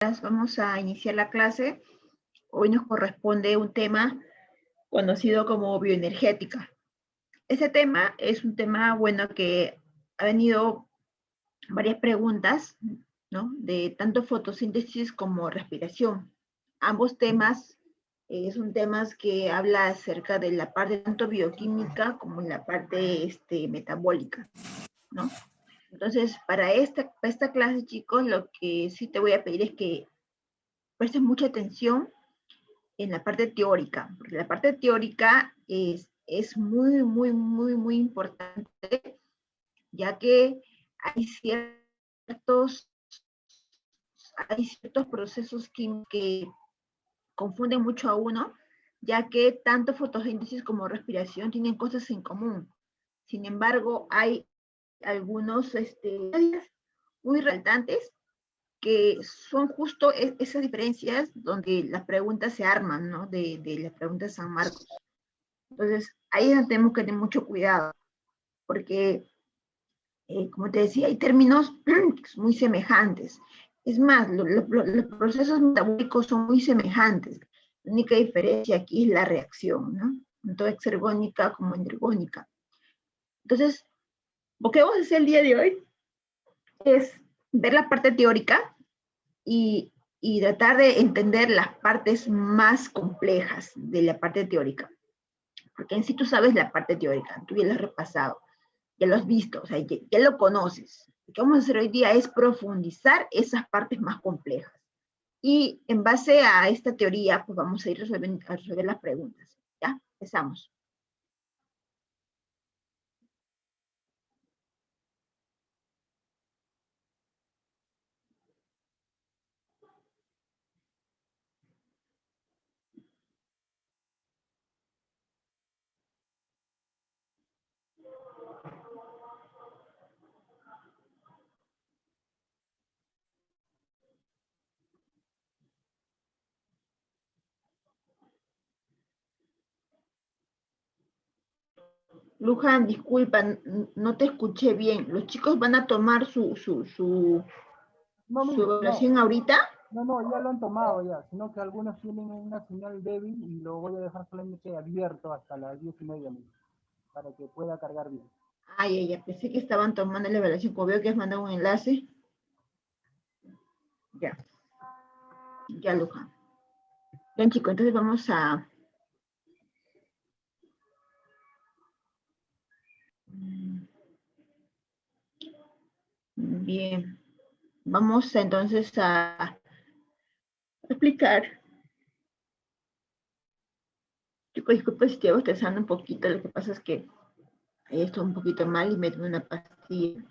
Vamos a iniciar la clase. Hoy nos corresponde un tema conocido como bioenergética. Este tema es un tema, bueno, que ha venido varias preguntas, ¿no? De tanto fotosíntesis como respiración. Ambos temas son temas que habla acerca de la parte tanto bioquímica como la parte metabólica, ¿no? Entonces, para esta clase, chicos, lo que sí te voy a pedir es que prestes mucha atención en la parte teórica, porque la parte teórica es muy importante, ya que hay ciertos procesos químicos que confunden mucho a uno, ya que tanto fotosíntesis como respiración tienen cosas en común. Sin embargo, hay algunos muy resaltantes que son justo esas diferencias donde las preguntas se arman, ¿no? De las preguntas de San Marcos. Entonces, ahí tenemos que tener mucho cuidado, porque, como te decía, hay términos muy semejantes. Es más, los procesos metabólicos son muy semejantes. La única diferencia aquí es la reacción, ¿no? Tanto exergónica como endergónica. Entonces, lo que vamos a hacer el día de hoy es ver la parte teórica y tratar de entender las partes más complejas de la parte teórica. Porque en sí tú sabes la parte teórica, tú ya lo has repasado, ya lo has visto, o sea, ya lo conoces. Lo que vamos a hacer hoy día es profundizar esas partes más complejas. Y en base a esta teoría, pues vamos a ir a resolver las preguntas. ¿Ya? Empezamos. Luján, disculpa, no te escuché bien. ¿Los chicos van a tomar su No, no, evaluación ahorita? no, ya lo han tomado ya, sino que algunos tienen una señal débil y lo voy a dejar solamente abierto hasta las 10:30, para que pueda cargar bien. Ay, pensé que estaban tomando la evaluación, como veo que has mandado un enlace. Ya, Luján. Bien, chicos, entonces vamos a... Bien, vamos entonces a explicar. Chicos, disculpen si estoy bostezando un poquito, lo que pasa es que estoy un poquito mal y me tomé una pastilla.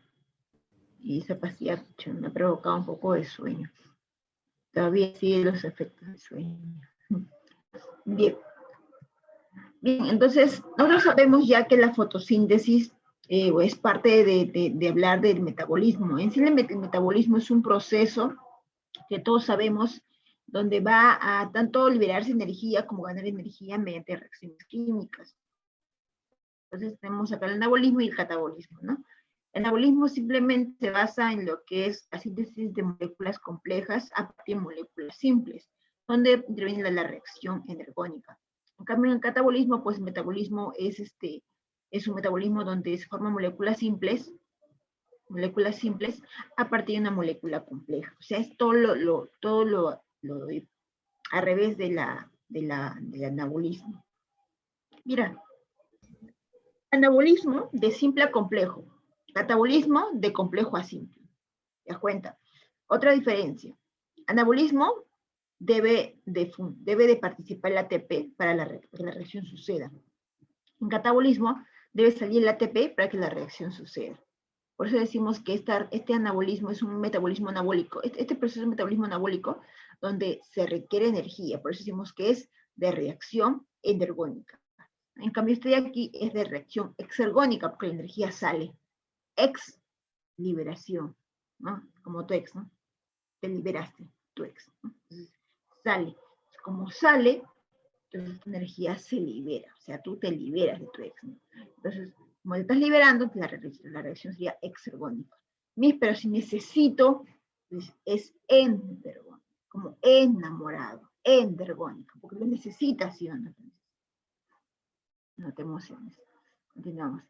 Y esa pastilla me ha provocado un poco de sueño. Todavía sigue los efectos del sueño. Bien. Bien, entonces nosotros sabemos ya que la fotosíntesis es parte de hablar del metabolismo. En sí el metabolismo es un proceso que todos sabemos donde va a tanto liberarse energía como ganar energía mediante reacciones químicas. Entonces tenemos acá el anabolismo y el catabolismo, ¿no? El anabolismo simplemente se basa en lo que es la síntesis de moléculas complejas a partir de moléculas simples, donde interviene la reacción energónica. En cambio, en el catabolismo, pues el metabolismo es un metabolismo donde se forman moléculas simples a partir de una molécula compleja. O sea, es todo lo al revés del anabolismo. Mira, anabolismo de simple a complejo, catabolismo de complejo a simple. ¿Te das cuenta? Otra diferencia, anabolismo debe de participar el ATP para que la reacción suceda. En catabolismo debe salir el ATP para que la reacción suceda. Por eso decimos que este anabolismo es un metabolismo anabólico. Este proceso es un metabolismo anabólico donde se requiere energía. Por eso decimos que es de reacción endergónica. En cambio, este de aquí es de reacción exergónica, porque la energía sale. Ex liberación, ¿no? Como tu ex, ¿no? Te liberaste, tu ex, ¿no? Entonces, sale. Como sale, entonces tu energía se libera. O sea, tú te liberas de tu ex, ¿no? Entonces, como te estás liberando, la reacción sería exergónica. Pero si necesito, pues es endergónica. como enamorado, endergónico, porque lo necesitas, ¿sí o no? No te emociones. Continuamos.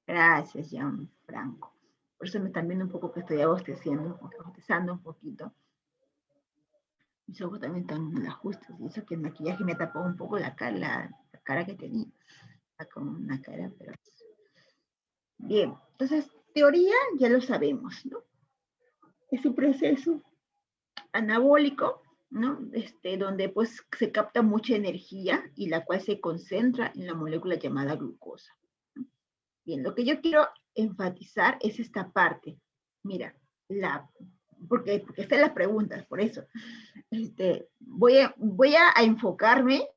Gracias, Gianfranco. Por eso me están viendo un poco que estoy bostezando un poquito. Mis ojos también están en las justas, y eso que el maquillaje me tapó un poco la cara que tenía. Está como una cara, pero... Bien, entonces, teoría ya lo sabemos, ¿no? Es un proceso anabólico, ¿no? Donde pues se capta mucha energía y la cual se concentra en la molécula llamada glucosa. Bien, lo que yo quiero enfatizar es esta parte. Mira, porque están las preguntas, por eso. Voy a enfocarme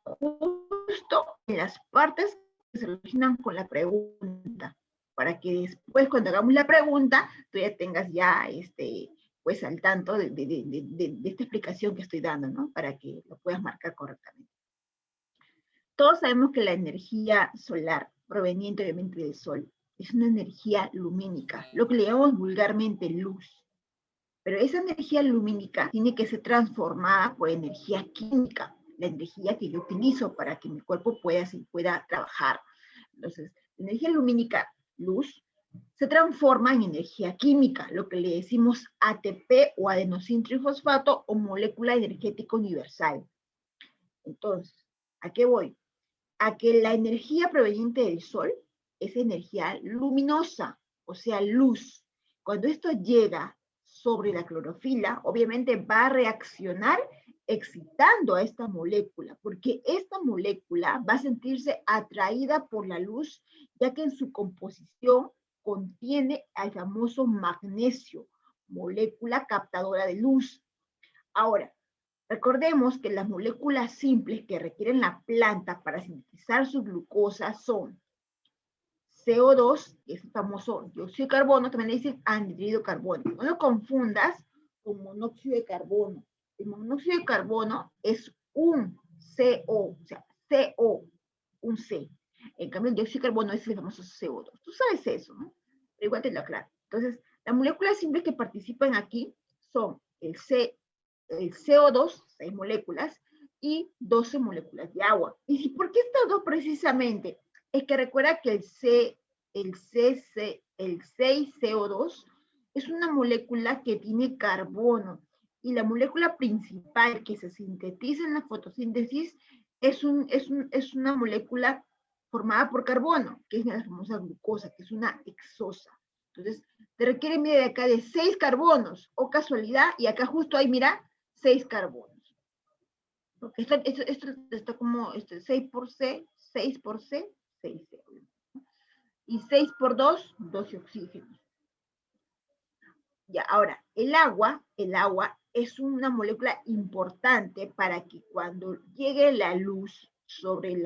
justo en las partes que se relacionan con la pregunta, para que después cuando hagamos la pregunta, tú ya tengas ya pues al tanto de esta explicación que estoy dando, ¿no? Para que lo puedas marcar correctamente. Todos sabemos que la energía solar, proveniente obviamente del sol, es una energía lumínica, lo que le llamamos vulgarmente luz. Pero esa energía lumínica tiene que ser transformada por energía química, la energía que yo utilizo para que mi cuerpo pueda trabajar. Entonces, la energía lumínica, luz, se transforma en energía química, lo que le decimos ATP o adenosintrifosfato o molécula energética universal. Entonces, ¿a qué voy? A que la energía proveniente del sol es energía luminosa, o sea, luz. Cuando esto llega sobre la clorofila, obviamente va a reaccionar excitando a esta molécula, porque esta molécula va a sentirse atraída por la luz, ya que en su composición contiene al famoso magnesio, molécula captadora de luz. Ahora, recordemos que las moléculas simples que requieren la planta para sintetizar su glucosa son CO2, que es el famoso dióxido de carbono, también le dicen anhídrido carbónico. No lo confundas con monóxido de carbono. El monóxido de carbono es un CO, o sea, CO, un C. En cambio, el dióxido de carbono es el famoso CO2. Tú sabes eso, ¿no? Pero igual te lo aclaro. Entonces, las moléculas simples que participan aquí son el CO2, 6 moléculas, y 12 moléculas de agua. ¿Y por qué estas dos precisamente? Es que recuerda que el 6CO2 es una molécula que tiene carbono, y la molécula principal que se sintetiza en la fotosíntesis es una molécula formada por carbono, que es la famosa glucosa, que es una hexosa. Entonces, te requiere, mira, de acá de 6 carbonos, o casualidad, y acá justo hay, mira, 6 carbonos. Porque esto está como 6 por C, 6 por C, 6C. Y 6 por 2, 12 oxígenos. Ya, ahora, el agua es una molécula importante para que cuando llegue la luz sobre el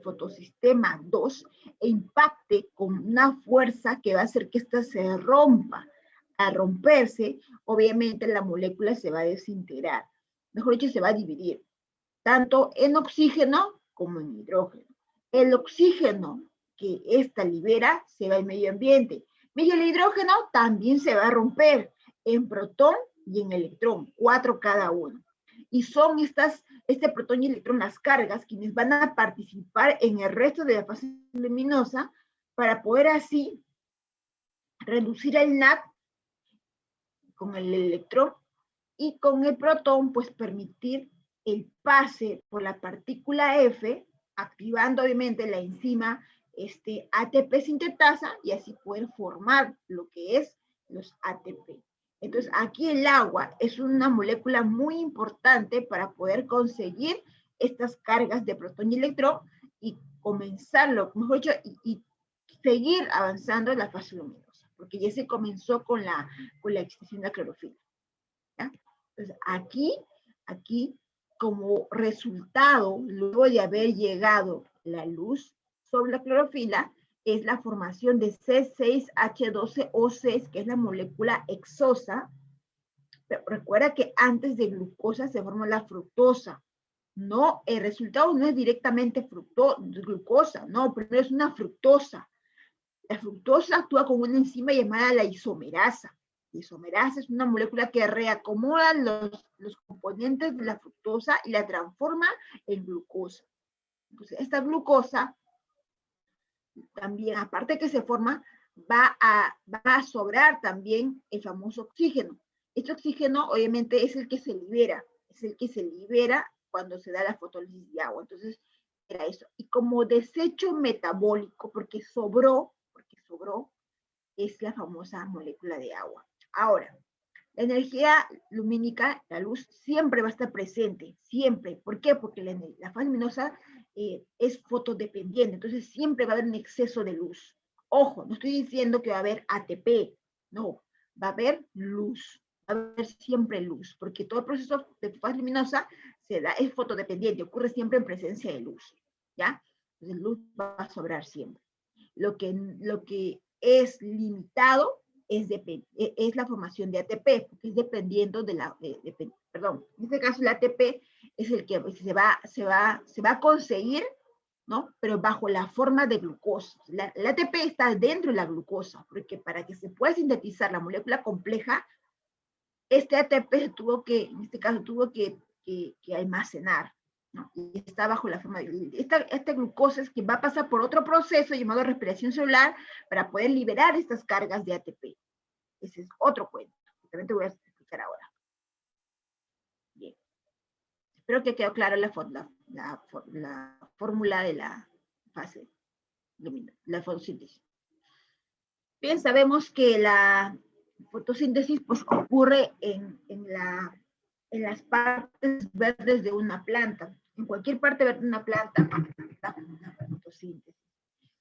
fotosistema 2 e impacte con una fuerza que va a hacer que ésta se rompa. Al romperse, obviamente la molécula se va a desintegrar. Mejor dicho, se va a dividir, tanto en oxígeno como en hidrógeno. El oxígeno que ésta libera se va al medio ambiente. Y el hidrógeno también se va a romper en protón y en electrón, 4 cada uno. Y son este protón y electrón, las cargas, quienes van a participar en el resto de la fase luminosa para poder así reducir el NAT con el electrón, y con el protón pues permitir el pase por la partícula F, activando obviamente la enzima ATP sintetasa, y así poder formar lo que es los ATP. Entonces aquí el agua es una molécula muy importante para poder conseguir estas cargas de protón y electrón y comenzarlo, mejor dicho, y seguir avanzando en la fase luminosa, porque ya se comenzó con la extinción de la clorofila. ¿Ya? Entonces aquí, como resultado, luego de haber llegado la luz sobre la clorofila, es la formación de C6H12O6, que es la molécula hexosa. Pero recuerda que antes de glucosa se forma la fructosa. No, el resultado no es directamente glucosa, no, primero es una fructosa. La fructosa actúa como una enzima llamada la isomerasa. La isomerasa es una molécula que reacomoda los componentes de la fructosa y la transforma en glucosa. Entonces, esta glucosa también, aparte que se forma, va a sobrar también el famoso oxígeno. Este oxígeno, obviamente, es el que se libera cuando se da la fotólisis de agua. Entonces, era eso. Y como desecho metabólico, porque sobró, es la famosa molécula de agua. Ahora, la energía lumínica, la luz, siempre va a estar presente, siempre. ¿Por qué? Porque la fase luminosa es fotodependiente, entonces siempre va a haber un exceso de luz. Ojo, no estoy diciendo que va a haber ATP, no, va a haber luz, va a haber siempre luz, porque todo el proceso de fase luminosa es fotodependiente, ocurre siempre en presencia de luz, ¿ya? Entonces luz va a sobrar siempre. Lo que es limitado es la formación de ATP, porque es dependiendo de perdón, en este caso el ATP es el que se va a conseguir, ¿no? Pero bajo la forma de glucosa. El ATP está dentro de la glucosa, porque para que se pueda sintetizar la molécula compleja, este ATP en este caso tuvo que almacenar, ¿no? Y está bajo la forma de esta glucosa es que va a pasar por otro proceso llamado respiración celular para poder liberar estas cargas de ATP. Ese es otro cuento, que también te voy a explicar ahora. Bien. Espero que quedó clara la fórmula de la fase luminosa, la fotosíntesis. Bien, sabemos que la fotosíntesis pues, ocurre en las partes verdes de una planta. En cualquier parte verde de una planta, la fotosíntesis.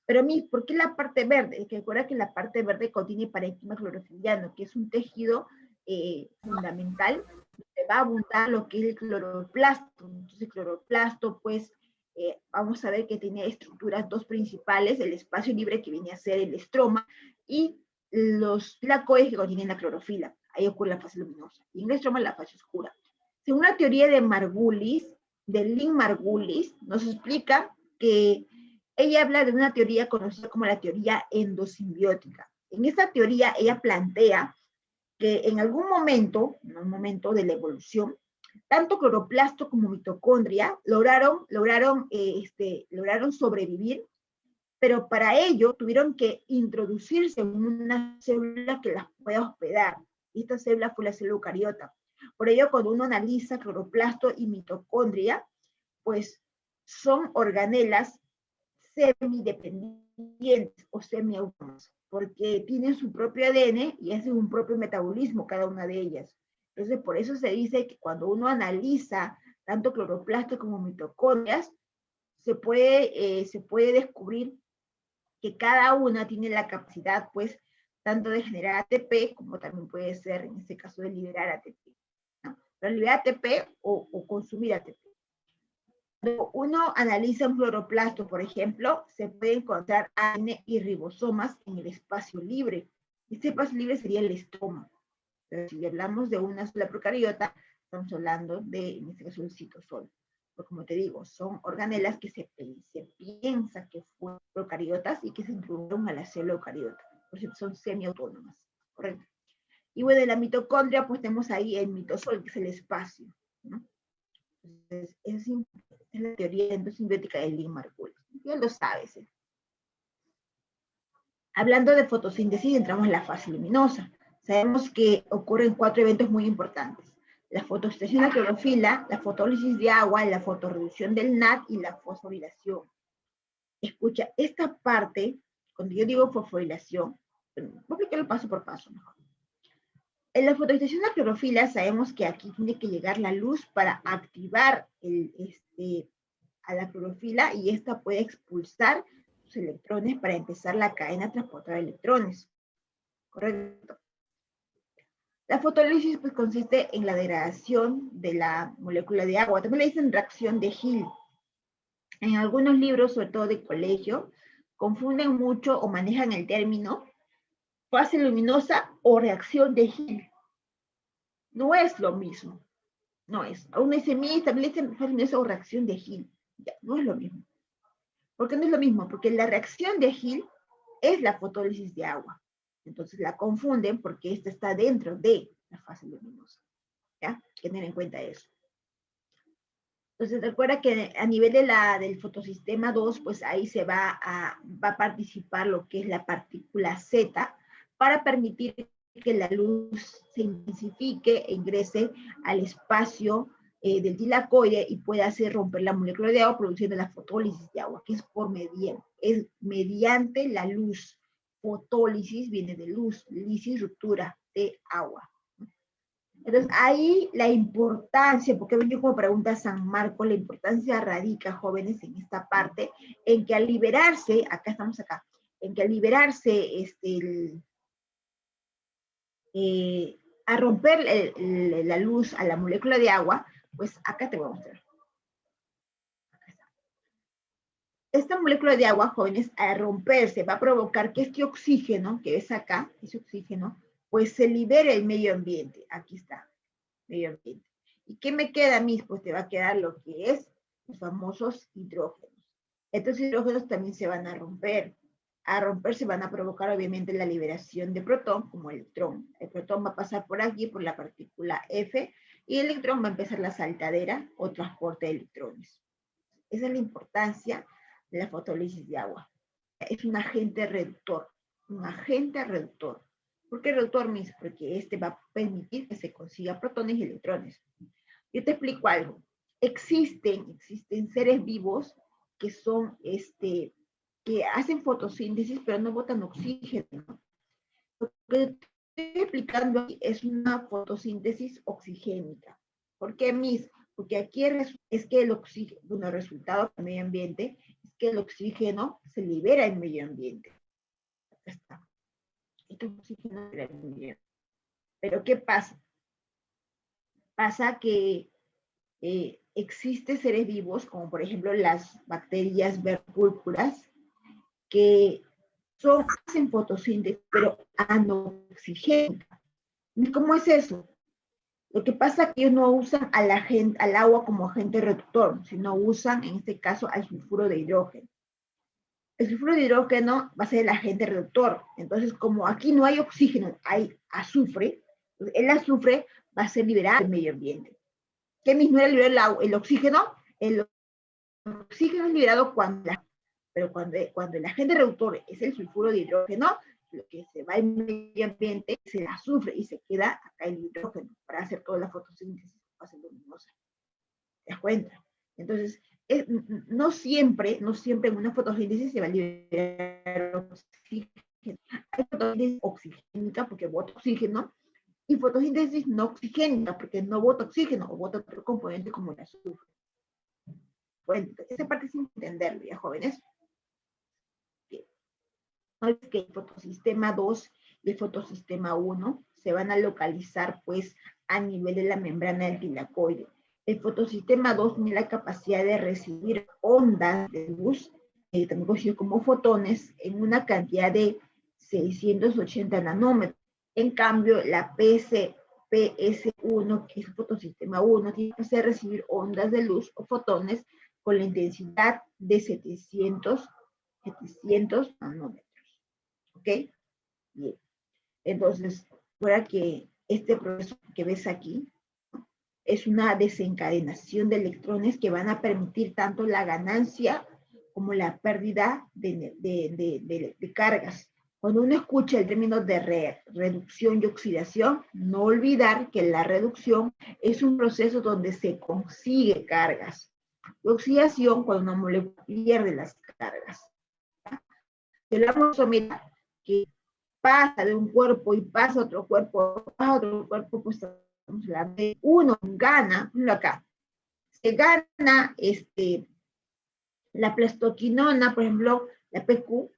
Pero ¿por qué la parte verde? Que recuerda que la parte verde contiene parénquima clorofiliano, que es un tejido fundamental, donde va a abundar lo que es el cloroplasto. Entonces el cloroplasto, pues, vamos a ver que tiene estructuras dos principales, el espacio libre que viene a ser el estroma, y los flacoides que contienen la clorofila. Ahí ocurre la fase luminosa. Y en el estroma la fase oscura. Según la teoría de Margulis, de Lynn Margulis, nos explica que ella habla de una teoría conocida como la teoría endosimbiótica. En esta teoría ella plantea que en algún momento, en un momento de la evolución, tanto cloroplasto como mitocondria lograron sobrevivir, pero para ello tuvieron que introducirse en una célula que las pueda hospedar. Y esta célula fue la célula eucariota. Por ello, cuando uno analiza cloroplasto y mitocondria, pues son organelas semidependientes o semiautónomas, porque tienen su propio ADN y hacen un propio metabolismo cada una de ellas. Entonces, por eso se dice que cuando uno analiza tanto cloroplasto como mitocondrias, se puede descubrir que cada una tiene la capacidad, pues, tanto de generar ATP, como también puede ser, en este caso, de liberar ATP, ¿no? Pero liberar ATP o consumir ATP. Cuando uno analiza un cloroplasto, por ejemplo, se puede encontrar ADN y ribosomas en el espacio libre. Este espacio libre sería el estroma. Pero si hablamos de una sola procariota, estamos hablando de, en este caso, el citosol. Porque como te digo, son organelas que se piensa que fueron procariotas y que se introdujeron a la célula eucariota. Por eso son semiautónomas, ¿correcto? Y bueno, de la mitocondria, pues tenemos ahí el mitosol, que es el espacio, ¿no? Entonces, es la teoría endosimbiótica de Lynn Margulis. Ya lo sabes. Hablando de fotosíntesis, entramos en la fase luminosa. Sabemos que ocurren 4 eventos muy importantes. La fotosintesis de la clorofila, la fotólisis de agua, la fotorreducción del NAD y la fosforilación. Escucha, esta parte, cuando yo digo fosforilación, voy a explicarlo paso por paso mejor. En la fotosintesis de la clorofila sabemos que aquí tiene que llegar la luz para activar a la clorofila y esta puede expulsar sus electrones para empezar la cadena transportadora de electrones. ¿Correcto? La fotólisis pues, consiste en la degradación de la molécula de agua. También le dicen reacción de Hill. En algunos libros, sobre todo de colegio, confunden mucho o manejan el término fase luminosa o reacción de Hill. No es lo mismo. No es. Aún dice mí, también le dicen fase luminosa o reacción de Hill. Ya, no es lo mismo. ¿Por qué no es lo mismo? Porque la reacción de Hill es la fotólisis de agua. Entonces la confunden porque esta está dentro de la fase luminosa. ¿Ya? Hay que tener en cuenta eso. Entonces recuerda que a nivel del fotosistema 2, pues ahí se va a participar lo que es la partícula Z para permitir que la luz se intensifique e ingrese al espacio del tilacoide y pueda hacer romper la molécula de agua produciendo la fotólisis de agua, que es mediante la luz. Fotólisis viene de luz, lisis, ruptura de agua. Entonces, ahí la importancia, porque vengo como pregunta San Marcos, la importancia radica, jóvenes, en esta parte, en que al liberarse, en que al liberarse a romper la luz a la molécula de agua, pues acá te voy a mostrar. Esta molécula de agua, jóvenes, al romperse va a provocar que este oxígeno, que ves acá, ese oxígeno, pues se libere el medio ambiente. Aquí está, medio ambiente. ¿Y qué me queda a mí? Pues te va a quedar lo que es los famosos hidrógenos. Estos hidrógenos también se van a romper. A romperse van a provocar obviamente la liberación de protón como electrón. El protón va a pasar por aquí, por la partícula F, y el electrón va a empezar la saltadera o transporte de electrones. Esa es la importancia de la fotólisis de agua. Es un agente reductor, un agente reductor. ¿Por qué reductor, Miss? Porque este va a permitir que se consiga protones y electrones. Yo te explico algo. Existen seres vivos que son, que hacen fotosíntesis, pero no botan oxígeno. Lo que estoy explicando aquí es una fotosíntesis oxigénica. ¿Por qué, Miss? Porque aquí es que el oxígeno, bueno, el resultado del medio ambiente es que el oxígeno se libera en medio ambiente. Acá está. Este oxígeno se libera en medio ambiente. Pero ¿qué pasa? Pasa que existen seres vivos, como por ejemplo las bacterias verpúrpuras, que hacen fotosíntesis, pero anoxigénica. ¿Cómo es eso? Lo que pasa es que ellos no usan al agua como agente reductor, sino usan, en este caso, al sulfuro de hidrógeno. El sulfuro de hidrógeno va a ser el agente reductor. Entonces, como aquí no hay oxígeno, hay azufre, el azufre va a ser liberado del medio ambiente. ¿Qué mismo era liberar el oxígeno? El oxígeno es liberado pero cuando el agente reductor es el sulfuro de hidrógeno, lo que se va al medio ambiente es el azufre y se queda acá el hidrógeno para hacer toda la fotosíntesis fase luminosa. ¿Te das cuenta? Entonces, no siempre en una fotosíntesis se va a liberar oxígeno. Hay fotosíntesis oxigénica porque bota oxígeno, y fotosíntesis no oxigénica porque no bota oxígeno o bota otro componente como el azufre. Bueno, esa parte es entenderlo, ya jóvenes. Bien. No es que el fotosistema 2 y el fotosistema 1 se van a localizar pues a nivel de la membrana del tilacoide. El fotosistema 2 tiene la capacidad de recibir ondas de luz, también conocido como fotones, en una cantidad de 680 nanómetros. En cambio, la PS1, que es el fotosistema 1, tiene la capacidad de recibir ondas de luz o fotones con la intensidad de 700 nanómetros. ¿Ok? Bien. Entonces, recuerda que este proceso que ves aquí es una desencadenación de electrones que van a permitir tanto la ganancia como la pérdida de cargas. Cuando uno escucha el término de reducción y oxidación, no olvidar que la reducción es un proceso donde se consigue cargas. La oxidación, cuando una molécula pierde las cargas. El amosomida, que pasa de un cuerpo y pasa a otro cuerpo, pues estamos hablando de uno gana, acá, se gana la plastoquinona, por ejemplo, la PQ,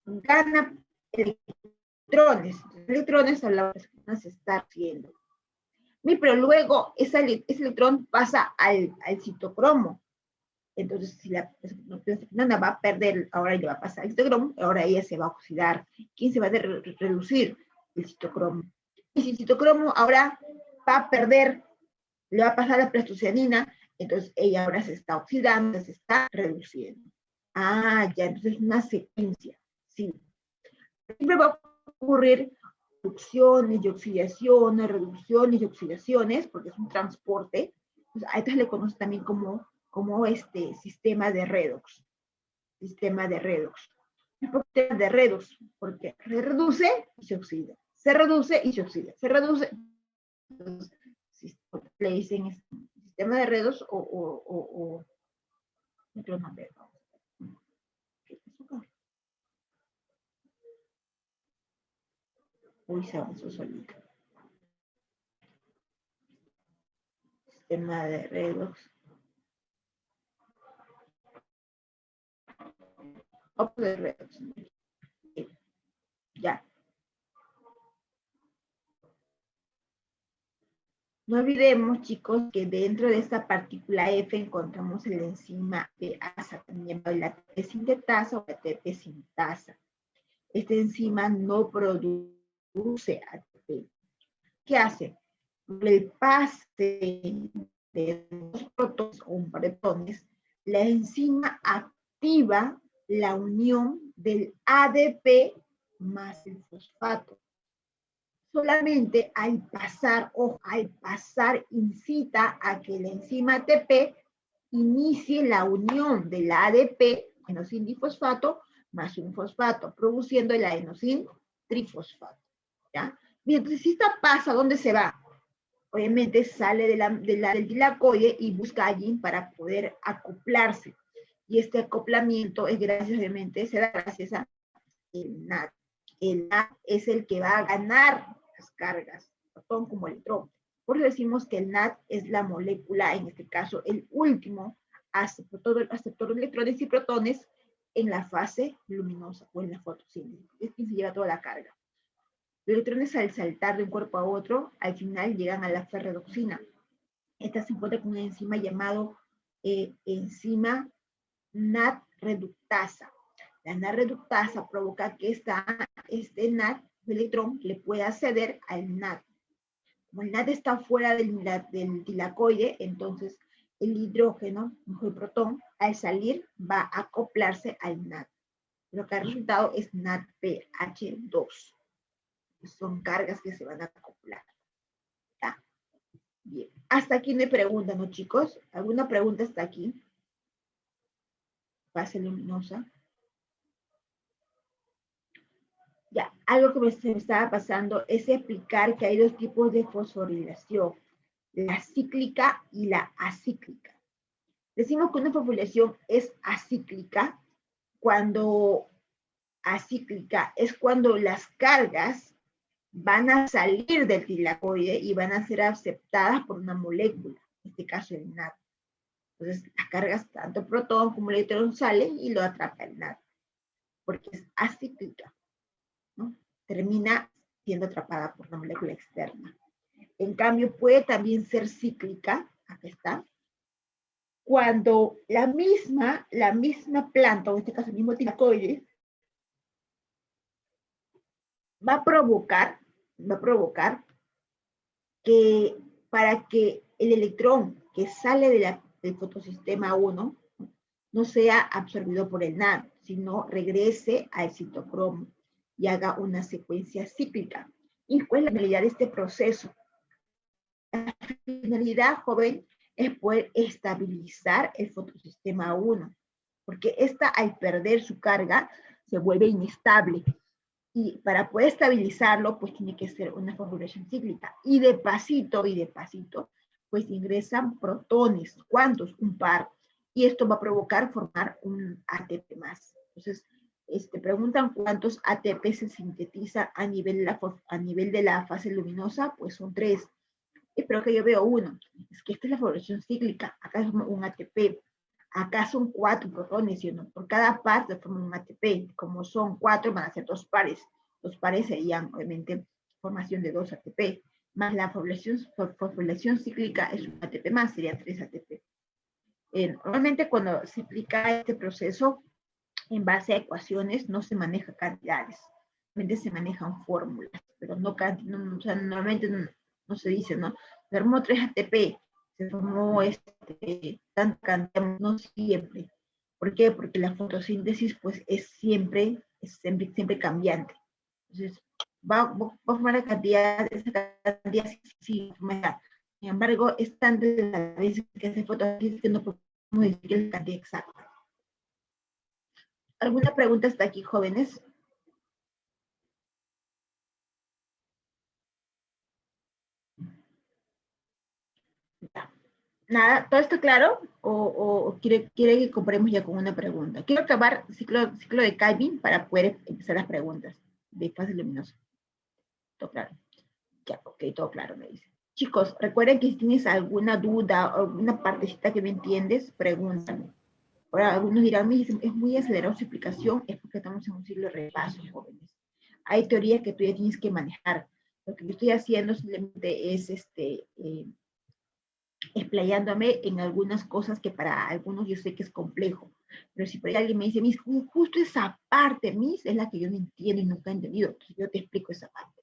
gana electrones. Electrones a la que se está haciendo. Pero luego ese electrón pasa al citocromo. Entonces, si la plastoquinona va a perder, ahora le va a pasar al citocromo, ahora ella se va a oxidar. ¿Quién se va a reducir? El citocromo. Y si el citocromo ahora va a perder, le va a pasar la plastocianina, entonces ella ahora se está oxidando, se está reduciendo. Ah, ya, entonces es una secuencia, sí. siempre va a ocurrir reducciones y oxidaciones, porque es un transporte. Pues a estas le conocen también como sistema de redox. Sistema de redox. ¿Por qué de redox? Porque se reduce y se oxida. Se reduce y se oxida. Se reduce. Entonces, le dicen sistema de redox o otro nombre. Uy, se avanzó solito. Sistema de redox. De redox. Ya. No olvidemos, chicos, que dentro de esta partícula F encontramos el enzima PASA, también la ATP sintetasa o ATP sintasa. Esta enzima no produce ATP. ¿Qué hace? El pase de dos protones o pretones, la enzima activa la unión del ADP más el fosfato. Solamente al pasar incita a que la enzima ATP inicie la unión del ADP, adenosín difosfato, más un fosfato, produciendo el adenosín trifosfato. ¿Ya? Bien, entonces si esta pasa, ¿dónde se va? Obviamente sale del tilacoide y busca allí para poder acoplarse. Y este acoplamiento es gracias, obviamente, se da gracias a el NAD. El NAD es el que va a ganar las cargas, protón como electrón. Por eso decimos que el NAD es la molécula, en este caso, el último aceptor de electrones y protones en la fase luminosa o en la fotosíntesis. Es quien se lleva toda la carga. Los electrones, al saltar de un cuerpo a otro, al final llegan a la ferredoxina. Esta se encuentra con una enzima llamado enzima NAD reductasa. La NAD reductasa provoca que este NAD, el electrón, le pueda acceder al NAD. Como el NAD está fuera del tilacoide, entonces el hidrógeno, el protón, al salir va a acoplarse al NAD. Lo que ha resultado es NADPH2. Son cargas que se van a acoplar. ¿Está? Bien. Hasta aquí me preguntan, ¿no, chicos? ¿Alguna pregunta hasta aquí? Fase luminosa. Ya, algo que se me estaba pasando es explicar que hay dos tipos de fosforilación, la cíclica y la acíclica. Decimos que una fosforilación es acíclica es cuando las cargas van a salir del tilacoide y van a ser aceptadas por una molécula, en este caso el NAD. Entonces, las cargas, tanto protón como electrón, salen y lo atrapa el NAD, porque es acíclica, ¿no? Termina siendo atrapada por una molécula externa. En cambio, puede también ser cíclica, acá está, cuando la misma planta, o en este caso el mismo tilacoide, va a provocar que para que el electrón que sale del fotosistema 1 no sea absorbido por el NAD, sino regrese al citocromo y haga una secuencia cíclica. ¿Y cuál es la finalidad de este proceso? La finalidad, joven, es poder estabilizar el fotosistema 1, porque esta, al perder su carga, se vuelve inestable. Y para poder estabilizarlo, pues tiene que ser una fosforilación cíclica. Y de pasito, pues ingresan protones. ¿Cuántos? Un par. Y esto va a provocar formar un ATP más. Entonces, preguntan cuántos ATP se sintetiza a nivel de la fase luminosa, pues son 3. Pero que yo veo uno. Es que esta es la fosforilación cíclica. Acá es un ATP. Acá son 4 protones, ¿sí o no? Por cada par se forma un ATP. Como son 4, van a ser 2 pares. 2 pares serían, obviamente, formación de 2 ATP. Más la fosforilación cíclica es un ATP más, sería 3 ATP. Normalmente cuando se aplica este proceso en base a ecuaciones, no se maneja cantidades. Normalmente se manejan fórmulas, pero no o sea, normalmente no se dice, ¿no? Se formó 3 ATP, se formó tanta cantidad, no siempre. ¿Por qué? Porque la fotosíntesis pues es siempre cambiante. Entonces, va a formar la cantidad, esa cantidad sí, sin embargo, es tan de la vez que hace fotosíntesis que no podemos decir la cantidad exacta. ¿Alguna pregunta hasta aquí, jóvenes? Nada, ¿todo esto claro? ¿O quiere que compremos ya con una pregunta? Quiero acabar ciclo de Calvin para poder empezar las preguntas de fase luminosa. ¿Todo claro? Ya, ok, todo claro, me dice. Chicos, recuerden que si tienes alguna duda o alguna partecita que no entiendes, pregúntame. Ahora, algunos dirán, es muy acelerado su explicación, es porque estamos en un ciclo de repaso, jóvenes. Hay teorías que tú ya tienes que manejar. Lo que yo estoy haciendo simplemente es explayándome en algunas cosas que para algunos yo sé que es complejo. Pero si por ahí alguien me dice, Miss, justo esa parte, Miss, es la que yo no entiendo y nunca he entendido, entonces yo te explico esa parte.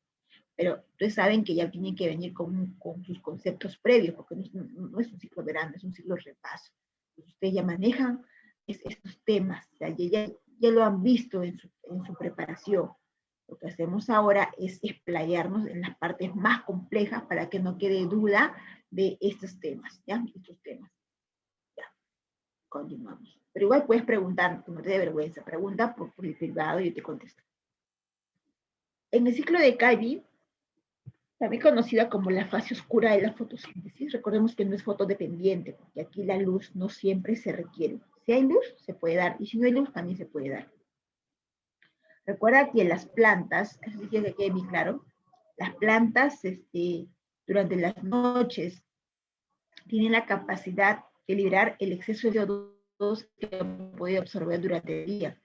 Pero ustedes saben que ya tienen que venir con sus conceptos previos, porque no es un ciclo de verano, es un ciclo de repaso. Ustedes ya manejan estos temas, ya lo han visto en su preparación. Lo que hacemos ahora es explayarnos en las partes más complejas para que no quede duda de estos temas, ¿ya? Estos temas. Ya, continuamos. Pero igual puedes preguntar, no te dé vergüenza, pregunta por el privado y yo te contesto. En el ciclo de Calvi, también conocida como la fase oscura de la fotosíntesis, recordemos que no es fotodependiente, porque aquí la luz no siempre se requiere. Si hay luz, se puede dar, y si no hay luz, también se puede dar. Recuerda que las plantas, eso sí que quede muy claro, las plantas durante las noches tienen la capacidad de liberar el exceso de CO2 que puede absorber durante el día.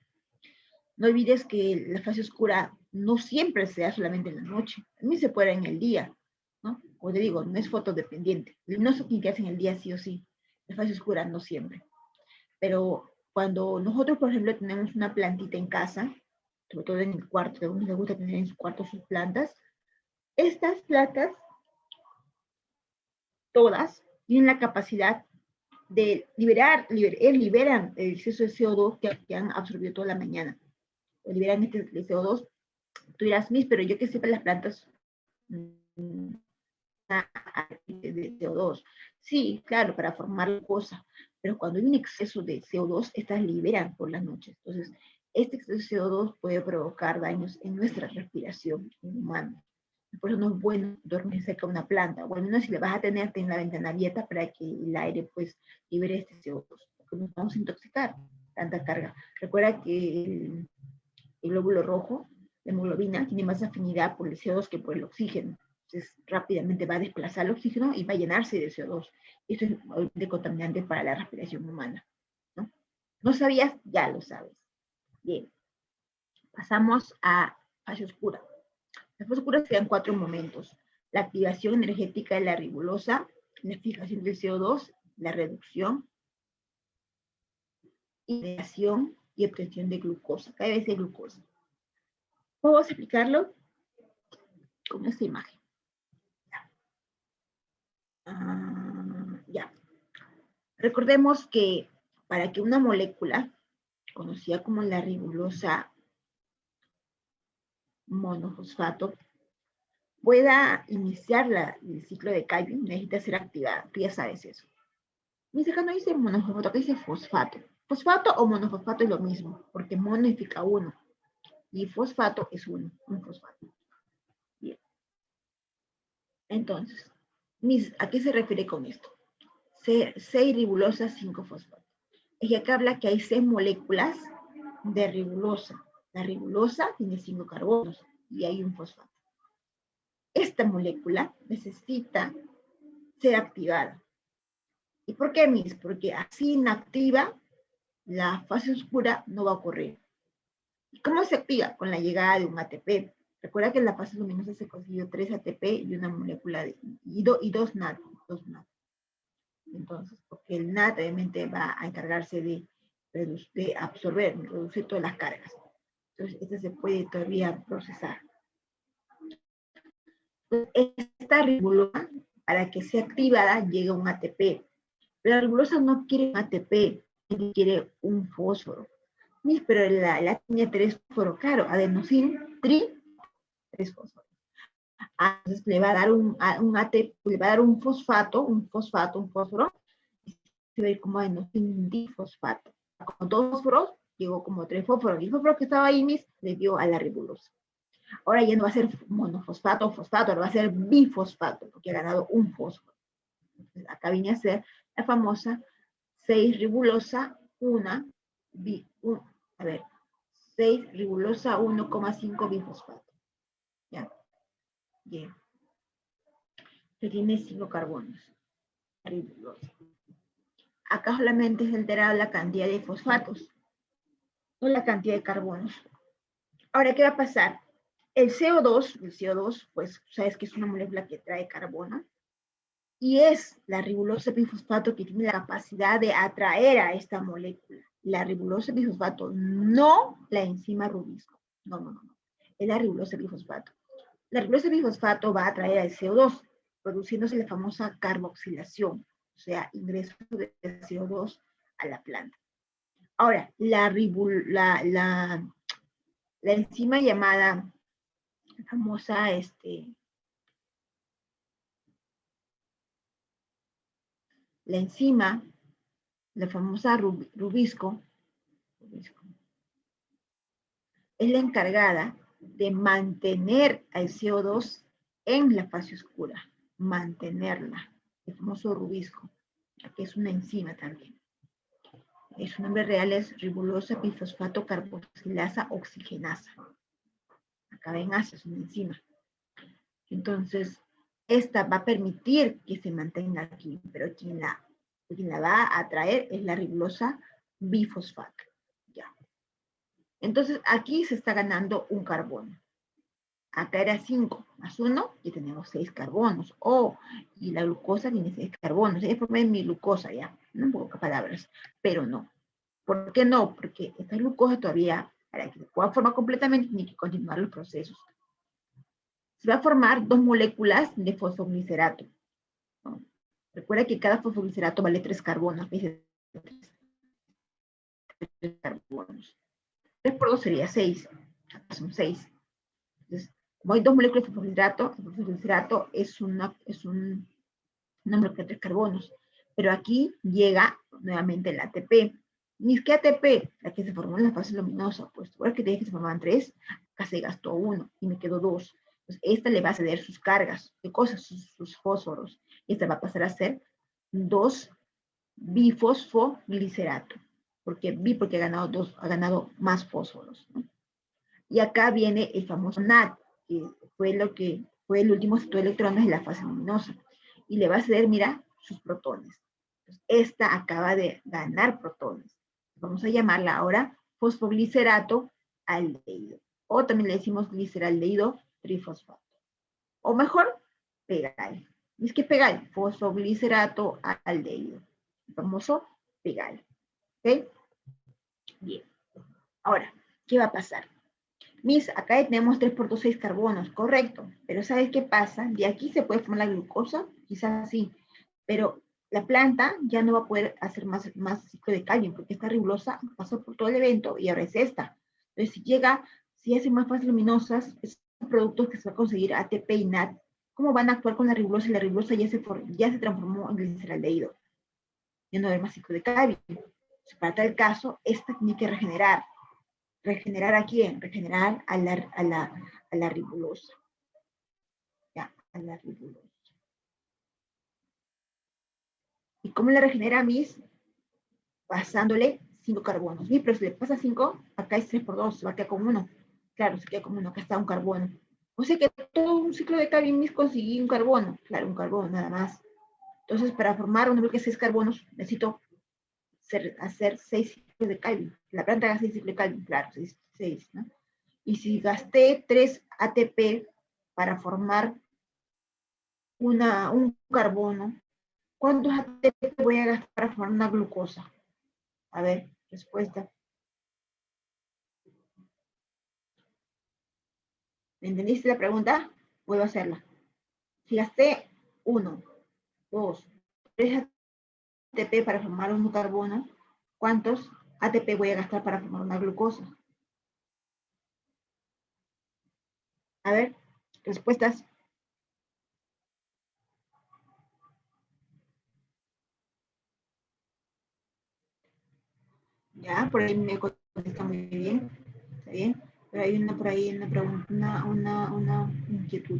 No olvides que la fase oscura no siempre se da solamente en la noche, también se puede en el día, ¿no? Como te digo, no es fotodependiente. No es que hace en el día sí o sí. La fase oscura no siempre. Pero cuando nosotros, por ejemplo, tenemos una plantita en casa, sobre todo en el cuarto, a algunos les gusta tener en su cuarto sus plantas, estas plantas, todas, tienen la capacidad de liberan el exceso de CO2 que han absorbido toda la mañana. Liberan este CO2. Tú dirás, Miss, pero yo que sepa las plantas de CO2. Sí, claro, para formar cosas, pero cuando hay un exceso de CO2, estas liberan por las noches. Entonces, este exceso de CO2 puede provocar daños en nuestra respiración humana. Por eso no es bueno dormir cerca de una planta. Bueno, no, si le vas a tener, ten la ventana abierta para que el aire pues libere este CO2, porque nos vamos a intoxicar, tanta carga. Recuerda que el glóbulo rojo, la hemoglobina, tiene más afinidad por el CO2 que por el oxígeno. Entonces rápidamente va a desplazar el oxígeno y va a llenarse de CO2. Esto es de contaminante para la respiración humana. ¿No? ¿No sabías? Ya lo sabes. Bien. Pasamos a fase oscura. La fase oscura se dan 4 momentos. La activación energética de la ribulosa, la fijación del CO2, la reducción, integración y obtención de glucosa. Cada vez hay glucosa. Vamos a explicarlo con esta imagen. Ya. Recordemos que para que una molécula, conocida como la ribulosa monofosfato, pueda iniciar el ciclo de Calvi, necesita ser activada. Tú ya sabes eso. Mi acá no dice monofosfato, acá dice fosfato. Fosfato o monofosfato es lo mismo, porque mono significa uno, y fosfato es un fosfato. Bien. Entonces, ¿a qué se refiere con esto? 6 ribulosa 5-fosfato. Es que acá habla que hay 6 moléculas de ribulosa. La ribulosa tiene 5 carbonos y hay un fosfato. Esta molécula necesita ser activada. ¿Y por qué, Miss? Porque así inactiva, la fase oscura no va a ocurrir. ¿Y cómo se activa? Con la llegada de un ATP. Recuerda que en la fase luminosa se consiguió 3 ATP y una molécula y 2 NAT. Entonces, porque el NAT obviamente va a encargarse de absorber, reducir todas las cargas. Entonces, este se puede todavía procesar. Esta ribulosa, para que sea activada, llega un ATP. Pero la ribulosa no quiere un ATP, quiere un fósforo. Pero la tiene 3 fósforos, claro, adenosín, tri, 3 fósforos. Entonces le va a dar un ATP, le va a dar un fosfato, un fósforo, y se va a ir como un difosfato. Con 2 fósforos, llegó como 3 fósforos. Y el fósforo que estaba ahí, le dio a la ribulosa. Ahora ya no va a ser monofosfato o fosfato, ahora va a ser bifosfato, porque ha ganado un fósforo. Entonces, acá viene a ser la famosa 6-ribulosa 6-ribulosa 1,5 bifosfato. ¿Ya? Bien. Que tiene 5 carbonos. Ribulosa. Acá solamente es alterada la cantidad de fosfatos, no la cantidad de carbonos. Ahora, ¿qué va a pasar? El CO2, pues, sabes que es una molécula que trae carbono, y es la ribulosa bifosfato que tiene la capacidad de atraer a esta molécula. La ribulosa bifosfato, no la enzima rubisco. No. Es la ribulosa bifosfato. La ribulosa bifosfato va a atraer al CO2, produciéndose la famosa carboxilación, o sea, ingreso de CO2 a la planta. Ahora, la enzima llamada, la famosa, la enzima, la famosa rubisco, es la encargada de mantener al CO2 en la fase oscura, mantenerla, el famoso rubisco, que es una enzima también. Su nombre real es ribulosa bifosfato carboxilasa oxigenasa. Acá ven asa, es una enzima. Entonces, esta va a permitir que se mantenga aquí, pero quien la va a atraer es la ribulosa bifosfato. Ya. Entonces, aquí se está ganando un carbono. Acá era 5 más 1, y tenemos 6 carbonos. Y la glucosa tiene 6 carbonos. Ella formé mi glucosa ya, en pocas palabras, pero no. ¿Por qué no? Porque esta glucosa todavía, para que se pueda formar completamente, tiene que continuar los procesos. Se va a formar 2 moléculas de fosfoglicerato, ¿no? Recuerda que cada fosfoglicerato vale 3 carbonos. 3 carbonos. 3 por 2 sería 6. Acá son 6. Entonces, como hay 2 moléculas de fosfoglicerato, el fosfoglicerato es un molécula de 3 carbonos. Pero aquí llega nuevamente el ATP. ¿Y qué ATP? La que se formó en la fase luminosa. Pues ahora que te dije que se formaban 3, acá se gastó 1 y me quedó 2. Entonces, esta le va a ceder sus cargas. ¿Qué cosas? Sus fósforos. Esta va a pasar a ser 2 bifosfoglicerato. Porque porque ha ganado más fósforos, ¿no? Y acá viene el famoso NAD, que fue el último set de electrones de la fase luminosa. Y le va a ceder, mira, sus protones. Entonces, esta acaba de ganar protones. Vamos a llamarla ahora fosfoglicerato aldehído. O también le decimos gliceraldehído trifosfato. O mejor, pegal. ¿Es que pegal? Fosfoglicerato aldehído. El famoso pegal. ¿Ok? Bien. Ahora, ¿qué va a pasar? Acá tenemos 3 por 2, 6 carbonos, correcto. Pero ¿sabes qué pasa? De aquí se puede formar la glucosa, quizás sí. Pero la planta ya no va a poder hacer más ciclo de Calvin, porque esta ribulosa pasó por todo el evento y ahora es esta. Entonces, si hacen más fases luminosas, esos productos que se va a conseguir ATP y NAD, ¿cómo van a actuar con la ribulosa? Y la ribulosa ya se transformó en gliceraldehído. Ya no va a haber más ciclo de Calvin. Para tal caso, esta tiene que regenerar. ¿Regenerar a quién? Regenerar a la ribulosa. Ya, a la ribulosa. ¿Y cómo la regenera, pasándole 5 carbonos? Pero si le pasa 5, acá es 3 por 2, se va a quedar con 1. Claro, se queda con 1, acá está un carbono. O sea que todo un ciclo de Calvin conseguí un carbono. Claro, un carbono nada más. Entonces, para formar un bloque de 6 carbonos, necesito hacer 6 ciclos de Calvin. La planta haga 6 ciclos de Calvin, claro, 6, ¿no? Y si gasté 3 ATP para formar un carbono, ¿cuántos ATP voy a gastar para formar una glucosa? A ver, respuesta. ¿Me entendiste la pregunta? Vuelvo a hacerla. Si gasté 1, 2, 3 ATP para formar un carbono, ¿cuántos ATP voy a gastar para formar una glucosa? A ver, Respuestas. Ya, por ahí me contesta muy bien. ¿Está bien? Pero hay una por ahí, una pregunta, una inquietud.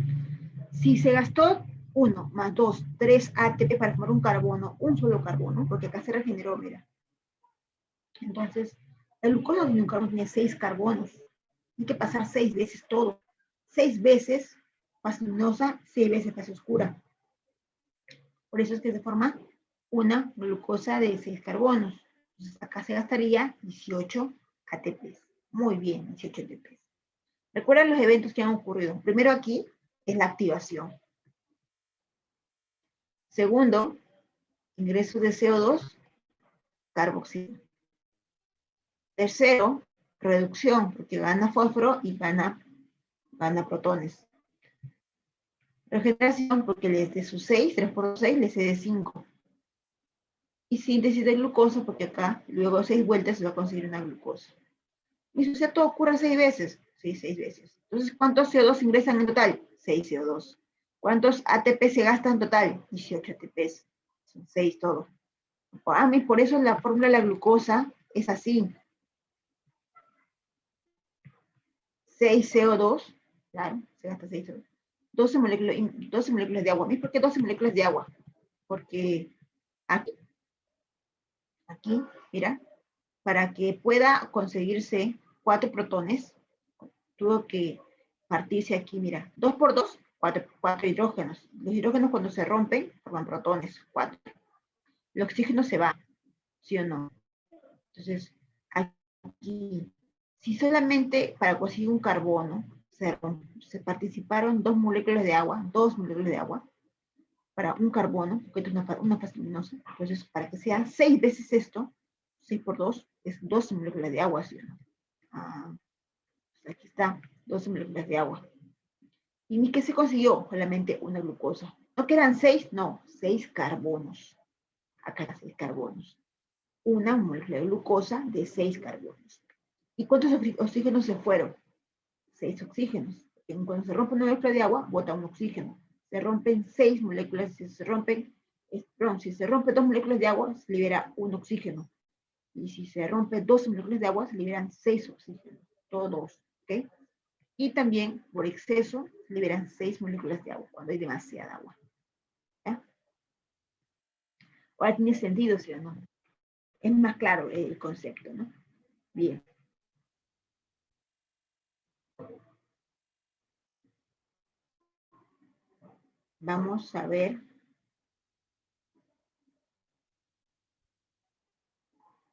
Si se gastó 1 más 2, 3 ATP para formar un carbono, un solo carbono, porque acá se regeneró, mira. Entonces, la glucosa de un carbono tiene 6 carbonos. Hay que pasar 6 veces todo. 6 veces fase luminosa, 6 veces fase oscura. Por eso es que se forma una glucosa de 6 carbonos. Entonces, acá se gastaría 18 ATPs. Muy bien, 18 ATPs. Recuerda los eventos que han ocurrido. Primero aquí es la activación. Segundo, ingreso de CO2, carboxilo. Tercero, reducción, porque gana fósforo y gana protones. Regeneración, porque les de sus 6, 3 por 6, le cede 5. Y síntesis de glucosa, porque acá, luego de 6 vueltas, se va a conseguir una glucosa. ¿Mi suceso ocurre 6 veces? Sí, 6 veces. Entonces, ¿cuántos CO2 ingresan en total? 6 CO2. ¿Cuántos ATP se gastan en total? 18 ATPs. Son 6 todo. Por eso la fórmula de la glucosa es así. 6 CO2, claro, se gasta 6 CO2. 12 moléculas de agua. ¿Por qué 12 moléculas de agua? Porque aquí, mira, para que pueda conseguirse 4 protones, tuvo que partirse aquí, mira, 2 por 2, 4 hidrógenos. Los hidrógenos cuando se rompen, forman protones, 4. El oxígeno se va, ¿sí o no? Entonces, aquí, si solamente para conseguir un carbono se participaron 2 moléculas de agua, para un carbono, que es una fase luminosa, entonces para que sea 6 veces esto, 6 por 2, es 12 moléculas de agua, ¿sí o no? Aquí está, 12 moléculas de agua. ¿Y ni qué se consiguió? Solamente una glucosa. ¿No que eran 6? No, 6 carbonos. Acá eran 6 carbonos. Una molécula de glucosa de 6 carbonos. ¿Y cuántos oxígenos se fueron? 6 oxígenos. Cuando se rompe una molécula de agua, bota un oxígeno. Se rompen 6 moléculas, si se rompe 2 moléculas de agua, se libera un oxígeno. Y si se rompe 12 moléculas de agua, se liberan 6 oxígenos. Todos, ¿ok? Y también, por exceso, se liberan 6 moléculas de agua, cuando hay demasiada agua. ¿Ya? Ahora tiene sentido, ¿sí o no? Es más claro el concepto, ¿no? Bien. Vamos a ver.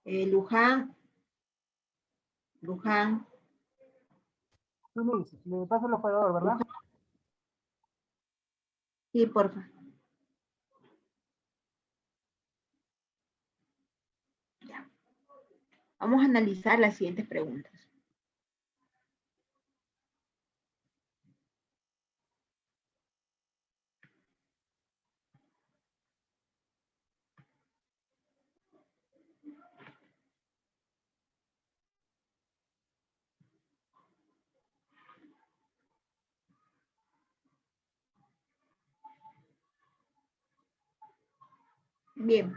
Luján. Tú me dices, le paso el operador, ¿verdad? Luján. Sí, porfa. Ya. Vamos a analizar las siguientes preguntas. Bien.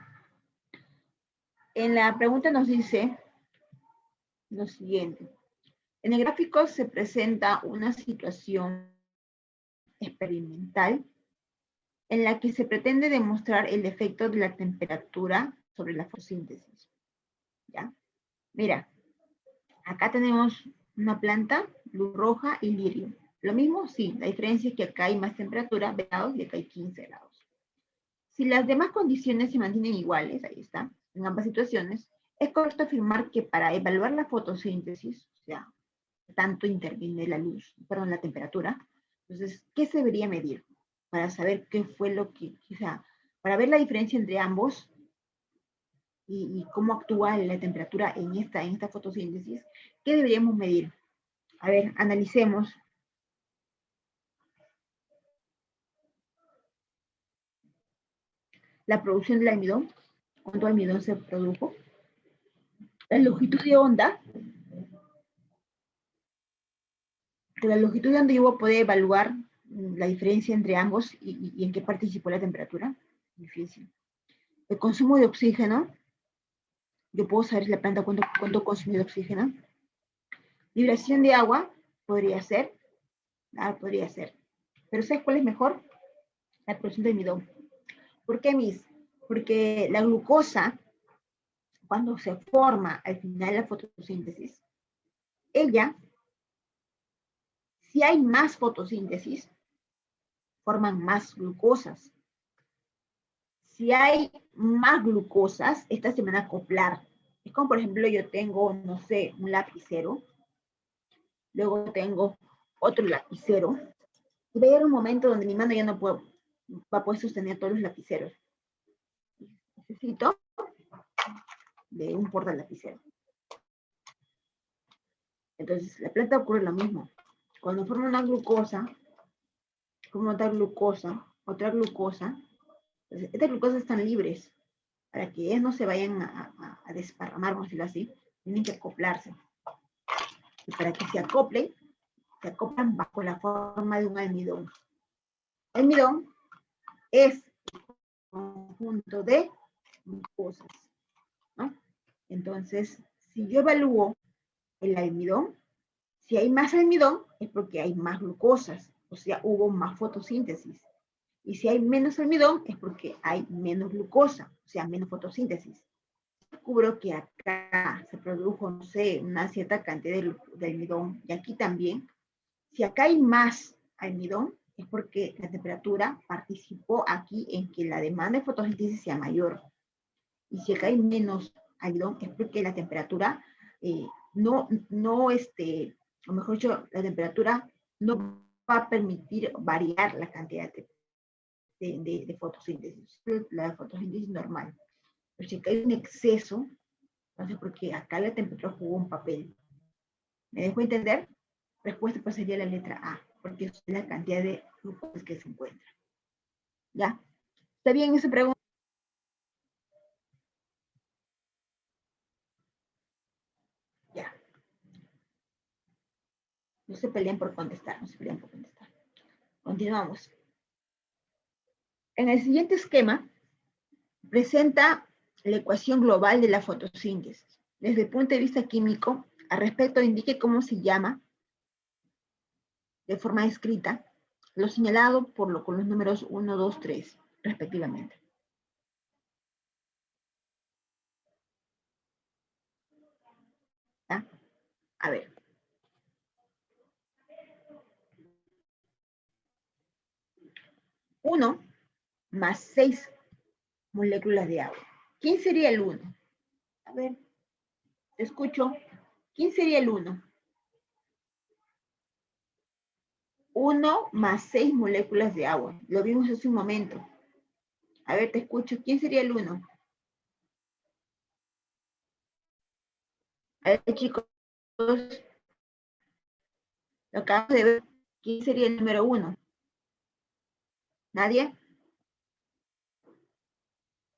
En la pregunta nos dice lo siguiente. En el gráfico se presenta una situación experimental en la que se pretende demostrar el efecto de la temperatura sobre la fotosíntesis. ¿Ya? Mira, acá tenemos una planta, luz roja y lirio. ¿Lo mismo? Sí, la diferencia es que acá hay más temperatura, grados, y acá hay 15 grados. Si las demás condiciones se mantienen iguales, ahí está, en ambas situaciones, es correcto afirmar que para evaluar la fotosíntesis, o sea, tanto interviene la luz, perdón, la temperatura, entonces, ¿qué se debería medir? Para saber qué fue lo que, o sea, para ver la diferencia entre ambos y cómo actúa la temperatura en esta fotosíntesis, ¿qué deberíamos medir? A ver, analicemos. La producción del almidón, cuánto almidón se produjo, la longitud de onda, de la longitud de onda yo voy a poder evaluar la diferencia entre ambos y en qué participó la temperatura? Difícil. El consumo de oxígeno, yo puedo saber si la planta cuánto consumió de oxígeno. Liberación de agua, podría ser. Podría ser. Pero ¿sabes cuál es mejor? La producción de almidón. ¿Por qué, Miss? Porque la glucosa, cuando se forma al final de la fotosíntesis, ella, si hay más fotosíntesis, forman más glucosas. Si hay más glucosas, estas se van a acoplar. Es como, por ejemplo, yo tengo, no sé, un lapicero, luego tengo otro lapicero, y va a llegar un momento donde mi mano ya no va a poder sostener todos los lapiceros. Necesito de un portalapicero. Entonces, la planta ocurre lo mismo. Cuando forma una glucosa, forma otra glucosa, entonces, estas glucosas están libres. Para que ellas no se vayan a desparramar, vamos a decirlo así, tienen que acoplarse. Y para que se acoplan bajo la forma de un almidón. El almidón es un conjunto de glucosas, ¿no? Entonces, si yo evalúo el almidón, si hay más almidón es porque hay más glucosas, o sea, hubo más fotosíntesis. Y si hay menos almidón es porque hay menos glucosa, o sea, menos fotosíntesis. Descubro que acá se produjo, no sé, una cierta cantidad de almidón, y aquí también. Si acá hay más almidón, es porque la temperatura participó aquí en que la demanda de fotosíntesis sea mayor. Y si acá hay menos almidón, es porque la temperatura o mejor dicho, la temperatura no va a permitir variar la cantidad de fotosíntesis, la fotosíntesis normal. Pero si acá hay un exceso, entonces porque acá la temperatura jugó un papel. ¿Me dejo entender? Respuesta pues sería la letra A, porque es la cantidad de glucosas que se encuentra. ¿Ya? ¿Está bien esa pregunta? Ya. No se peleen por contestar, no se peleen por contestar. Continuamos. En el siguiente esquema, presenta la ecuación global de la fotosíntesis. Desde el punto de vista químico, al respecto indique cómo se llama, de forma escrita, lo señalado con los números 1, 2, 3, respectivamente. ¿Ya? A ver. Uno más 6 moléculas de agua. ¿Quién sería el 1? A ver, te escucho. ¿Quién sería el 1? 1 más 6 moléculas de agua. Lo vimos hace un momento. A ver, te escucho. ¿Quién sería el 1? A ver, chicos, lo acabamos de ver. ¿Quién sería el número 1? ¿Nadie?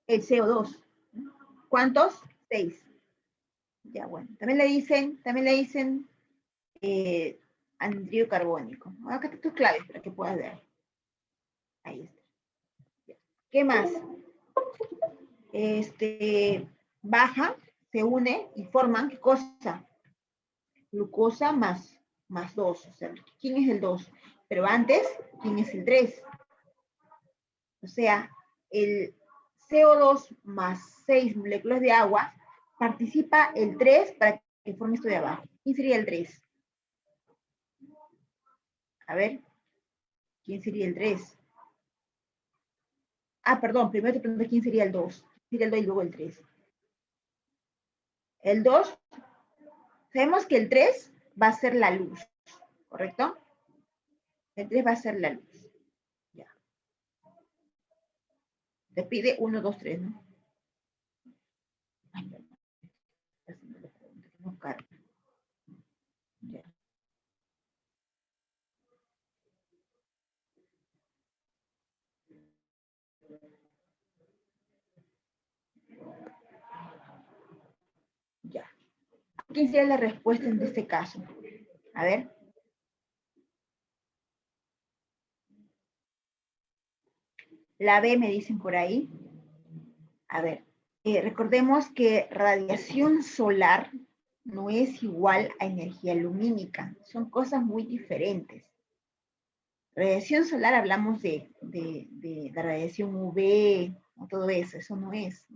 El CO2. ¿Cuántos? 6. Ya, bueno. También le dicen anhídrido carbónico. Acá están tus claves para que puedas ver. Ahí está. ¿Qué más? Baja, se une y forman, ¿qué cosa? Glucosa más 2. O sea, ¿quién es el 2? Pero antes, ¿quién es el 3? O sea, el CO2 más 6 moléculas de agua, participa el 3 para que forme esto de abajo. ¿Quién sería el 3? A ver, ¿quién sería el 3? Perdón, primero te pregunto quién sería el 2. Sería el 2 y luego el 3. El 2, sabemos que el 3 va a ser la luz, ¿correcto? El 3 va a ser la luz. Ya. Te pide 1, 2, 3, ¿no? Ay, no carga. Ya. Ya. ¿Quién sería la respuesta en este caso? A ver. La B me dicen por ahí. A ver, recordemos que radiación solar no es igual a energía lumínica. Son cosas muy diferentes. Radiación solar hablamos de la radiación UV, o todo eso. Eso no es.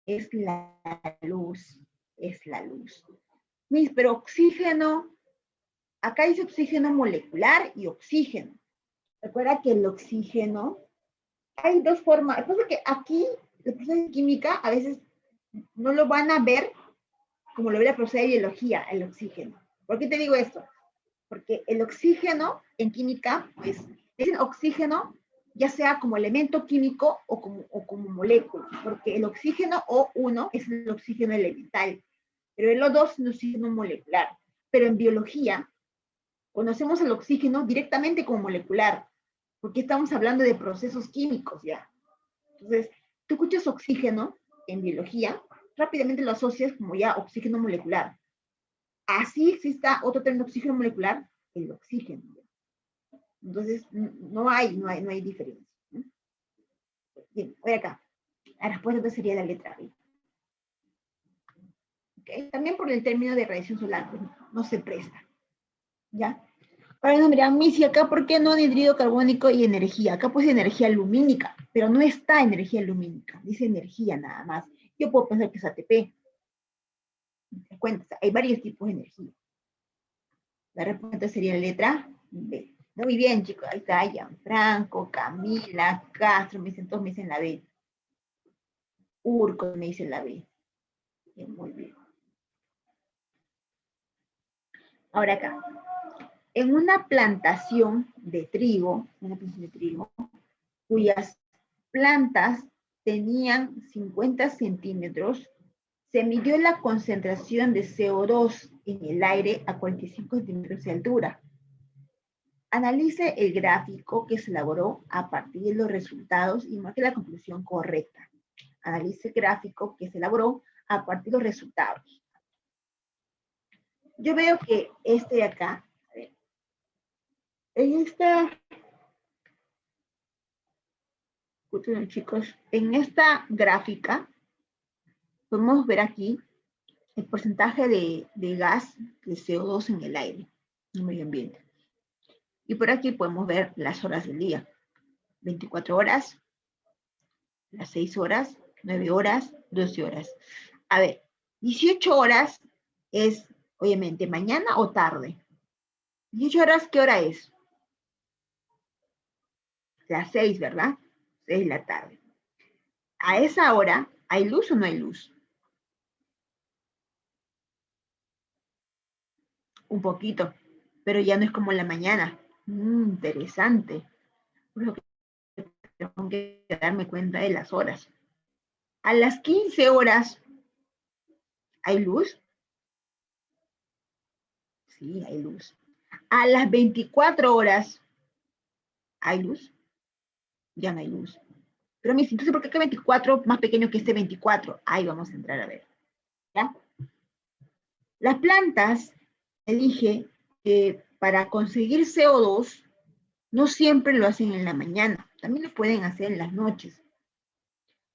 Es la luz. Es la luz. Pero oxígeno, acá dice oxígeno molecular y oxígeno. Recuerda que el oxígeno, hay dos formas. Recuerda que aquí, los profesores de química a veces no lo van a ver como lo ve la profesora de biología, el oxígeno. ¿Por qué te digo esto? Porque el oxígeno en química, pues, es oxígeno ya sea como elemento químico o como molécula, porque el oxígeno O1 es el oxígeno elemental, pero el O2 es un oxígeno molecular. Pero en biología conocemos el oxígeno directamente como molecular, porque estamos hablando de procesos químicos ya. Entonces, tú escuchas oxígeno en biología, rápidamente lo asocias como ya oxígeno molecular. Así exista otro término oxígeno molecular, el oxígeno. Entonces, no hay diferencia. Bien, voy acá. La respuesta sería la letra B. ¿Okay? También por el término de radiación solar, pues, no se presta. ¿Ya? Ahora nos dirán, Missy, acá ¿por qué no anhídrido carbónico y energía? Acá pues energía lumínica, pero no está energía lumínica, dice energía nada más. Yo puedo pensar que es ATP. ¿Te cuentas? Hay varios tipos de energía. La respuesta sería la letra B. Muy bien, chicos, ahí está Gianfranco, Camila, Castro, todos me dicen la B. Urco me dice la B. Bien, muy bien. Ahora acá. En una plantación de trigo, cuyas plantas tenían 50 centímetros, se midió la concentración de CO2 en el aire a 45 centímetros de altura. Analice el gráfico que se elaboró a partir de los resultados y marque la conclusión correcta. Analice el gráfico que se elaboró a partir de los resultados. Yo veo que este de acá, a ver, chicos, en esta gráfica podemos ver aquí el porcentaje de gas de CO2 en el aire, en el medio ambiente. Y por aquí podemos ver las horas del día. 24 horas, las 6 horas, 9 horas, 12 horas. A ver, 18 horas es, obviamente, mañana o tarde. 18 horas, ¿qué hora es? Las 6, ¿verdad? 6 de la tarde. A esa hora, ¿hay luz o no hay luz? Un poquito, pero ya no es como en la mañana. Interesante. Por lo que tengo que darme cuenta de las horas. A las 15 horas, ¿hay luz? Sí, hay luz. A las 24 horas, ¿hay luz? Ya no hay luz. Pero mis, entonces, ¿por qué acá 24 más pequeño que este 24? Ahí vamos a entrar a ver. ¿Ya? Las plantas, dije que para conseguir CO2, no siempre lo hacen en la mañana. También lo pueden hacer en las noches,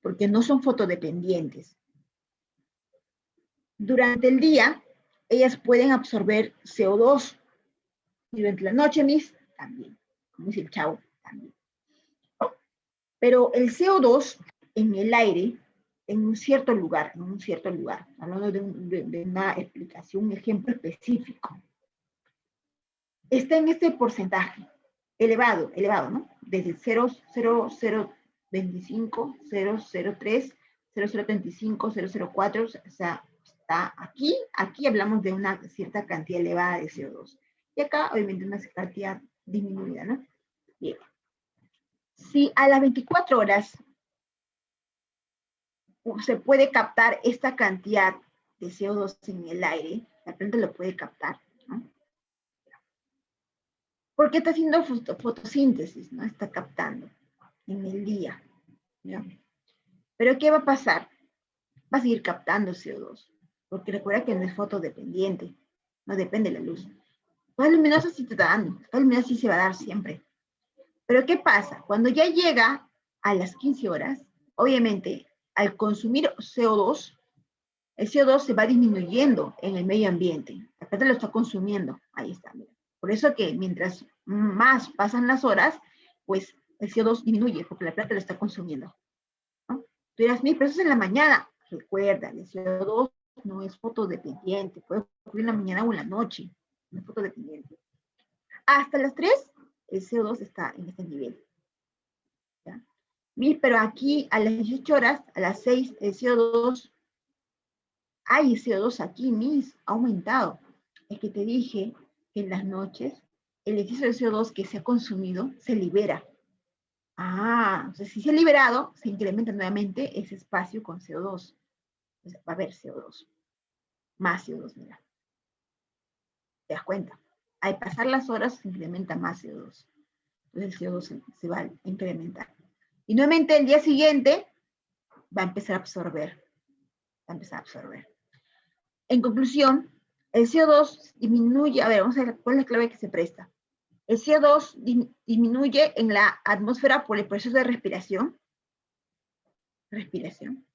porque no son fotodependientes. Durante el día, ellas pueden absorber CO2. Y durante la noche, mis, también. Como dice el chavo, también. Pero el CO2 en el aire, en un cierto lugar, hablando de una explicación, un ejemplo específico, está en este porcentaje, elevado, ¿no? Desde 0,0025, 0,03, 0,035, 0,04, o sea, está aquí hablamos de una cierta cantidad elevada de CO2. Y acá, obviamente, una cantidad disminuida, ¿no? Bien. Si a las 24 horas se puede captar esta cantidad de CO2 en el aire, la planta lo puede captar, ¿no? Porque está haciendo fotosíntesis, ¿no? Está captando en el día, ¿ya? Pero ¿qué va a pasar? Va a seguir captando CO2, porque recuerda que no es fotodependiente, no depende de la luz. Más luminosa sí te está dando, más luminosa sí se va a dar siempre. Pero ¿qué pasa? Cuando ya llega a las 15 horas, obviamente, al consumir CO2, el CO2 se va disminuyendo en el medio ambiente. La planta lo está consumiendo. Ahí está, mira. Por eso que mientras más pasan las horas, pues el CO2 disminuye, porque la planta lo está consumiendo, ¿no? Tú dirás, pero eso es en la mañana. Recuerda, el CO2 no es fotodependiente, puede ocurrir en la mañana o en la noche, no es fotodependiente. Hasta las 3, el CO2 está en este nivel. ¿Ya? Pero aquí a las 18 horas, a las 6, el CO2, hay CO2 aquí, ha aumentado. Es que te dije que en las noches el exceso de CO2 que se ha consumido se libera. O sea, si se ha liberado, se incrementa nuevamente ese espacio con CO2. Entonces, va a haber CO2. Más CO2, mira. ¿Te das cuenta? Al pasar las horas se incrementa más CO2. Entonces el CO2 se va a incrementar. Y nuevamente el día siguiente va a empezar a absorber. Va a empezar a absorber. En conclusión, el CO2 disminuye, a ver, vamos a ver cuál es la clave que se presta. El CO2 disminuye en la atmósfera por el proceso de respiración. Respiración.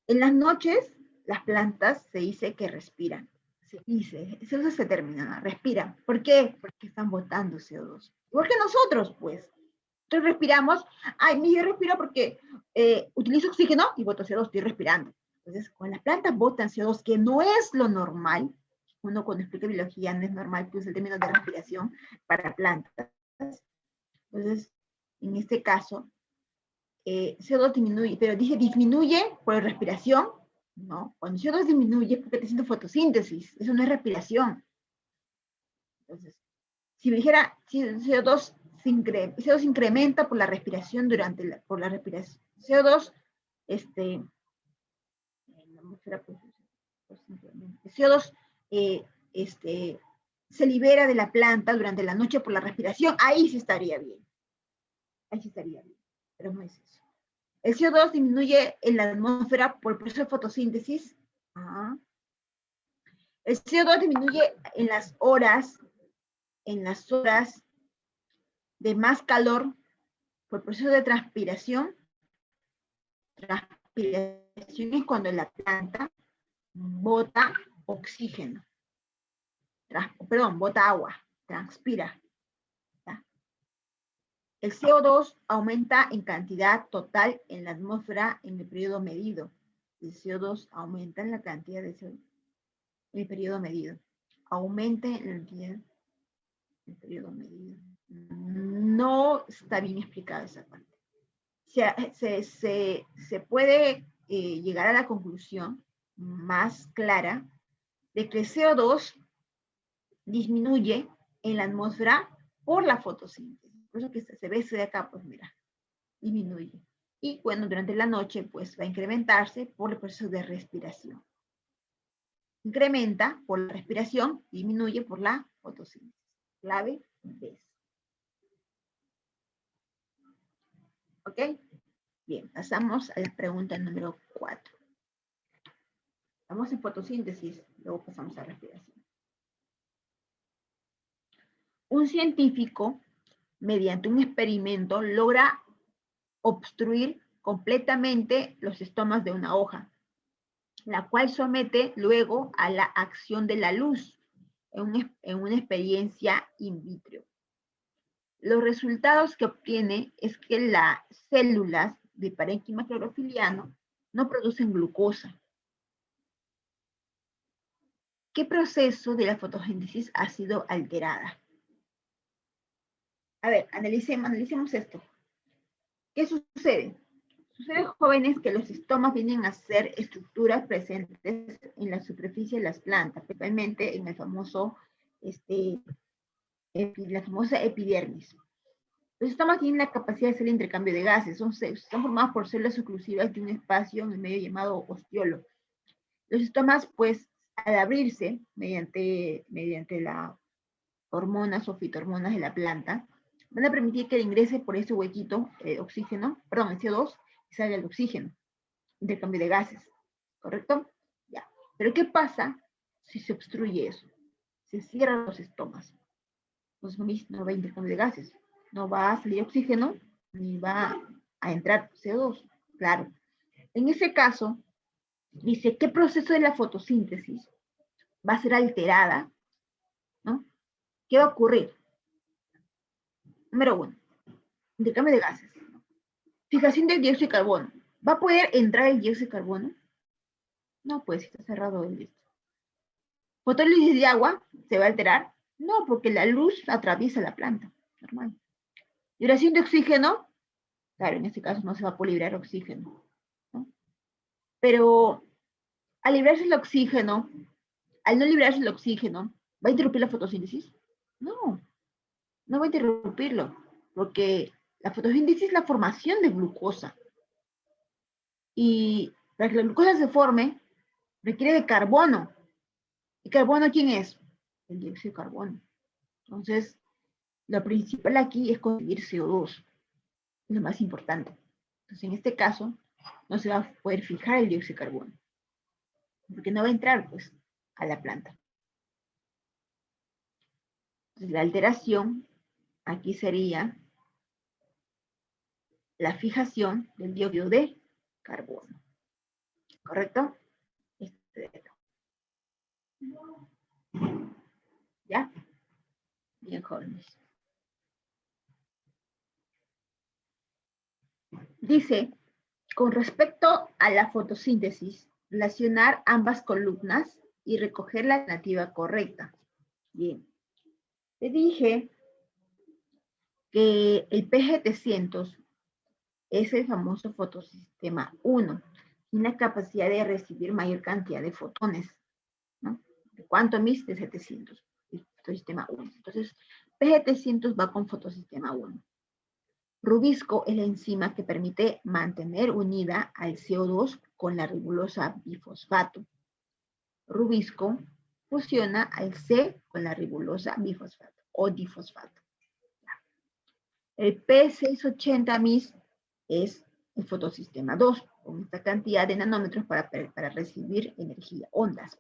En las noches, las plantas se dice que respiran. Se dice, se usa ese término, ¿no? Respiran. ¿Por qué? Porque están botando CO2. Igual que nosotros, pues. Entonces respiramos. Yo respiro porque utilizo oxígeno y boto CO2, estoy respirando. Entonces, cuando las plantas botan CO2, que no es lo normal, uno cuando explica biología no es normal que use el término de respiración para plantas. Entonces, en este caso, CO2 disminuye, pero dice disminuye por respiración. No, cuando CO2 disminuye es porque está haciendo fotosíntesis, eso no es respiración. Entonces, si me dijera, si CO2 se incrementa por la respiración por la respiración. CO2, CO2 se libera de la planta durante la noche por la respiración, ahí sí estaría bien. Ahí sí estaría bien, pero no es eso. El CO2 disminuye en la atmósfera por el proceso de fotosíntesis. El CO2 disminuye en las horas de más calor por el proceso de transpiración. Transpiración es cuando la planta bota oxígeno. Bota agua, transpira. ¿Ya? El CO2 aumenta en cantidad total en la atmósfera en el periodo medido. El CO2 aumenta en la cantidad de CO2 en el periodo medido. Aumenta en la cantidad en el periodo medido. No está bien explicada esa parte. Se puede llegar a la conclusión más clara de que el CO2 disminuye en la atmósfera por la fotosíntesis. Por eso que se ve de acá, pues mira, disminuye. Y bueno, durante la noche, pues va a incrementarse por el proceso de respiración. Incrementa por la respiración, disminuye por la fotosíntesis. Clave B. ¿Ok? Bien, pasamos a la pregunta número 4. Estamos en fotosíntesis, luego pasamos a respiración. Un científico, mediante un experimento, logra obstruir completamente los estomas de una hoja, la cual somete luego a la acción de la luz en una experiencia in vitro. Los resultados que obtiene es que las células de parénquima clorofiliano no producen glucosa. ¿Qué proceso de la fotosíntesis ha sido alterada? A ver, analicemos esto. ¿Qué sucede? Sucede, jóvenes, que los estomas vienen a ser estructuras presentes en la superficie de las plantas, principalmente en el famoso, la famosa epidermis. Los estomas tienen la capacidad de hacer el intercambio de gases, son formados por células exclusivas de un espacio en el medio llamado ostiolo. Los estomas, pues, al abrirse mediante las hormonas o fitohormonas de la planta, van a permitir que ingrese por ese huequito oxígeno, perdón, el CO2, y salga el oxígeno, intercambio de gases, ¿correcto? Ya. Pero ¿qué pasa si se obstruye eso? Se cierran los estomas. Entonces no va a intercambio de gases. No va a salir oxígeno ni va a entrar CO2. Claro. En ese caso, dice, ¿qué proceso de la fotosíntesis va a ser alterada? ¿No? ¿Qué va a ocurrir? Número 1, intercambio de gases. Fijación del dióxido de carbono. ¿Va a poder entrar el dióxido de carbono? No, pues está cerrado el disco. ¿Fotólisis de agua se va a alterar? No, porque la luz atraviesa la planta. Normal. ¿Liberación de oxígeno? Claro, en este caso no se va a poder liberar oxígeno, ¿no? Pero al liberarse el oxígeno, al no liberarse el oxígeno, ¿va a interrumpir la fotosíntesis? No, no va a interrumpirlo, porque la fotosíntesis es la formación de glucosa. Y para que la glucosa se forme, requiere de carbono. ¿Y carbono quién es? El dióxido de carbono. Entonces, lo principal aquí es conseguir CO2, lo más importante. Entonces, en este caso, no se va a poder fijar el dióxido de carbono, porque no va a entrar, pues, a la planta. Entonces, la alteración aquí sería la fijación del dióxido de carbono. ¿Correcto? ¿Ya? Bien, jóvenes. Dice, con respecto a la fotosíntesis, relacionar ambas columnas y recoger la alternativa correcta. Bien. Te dije que el PG300 es el famoso fotosistema 1, tiene la capacidad de recibir mayor cantidad de fotones, ¿no? ¿De cuánto mis? De 700, el fotosistema 1. Entonces, PG300 va con fotosistema 1. Rubisco es la enzima que permite mantener unida al CO2 con la ribosa bifosfato. Rubisco fusiona al C con la ribosa bifosfato o difosfato. El P680 mis es el fotosistema 2, con esta cantidad de nanómetros para recibir energía, ondas.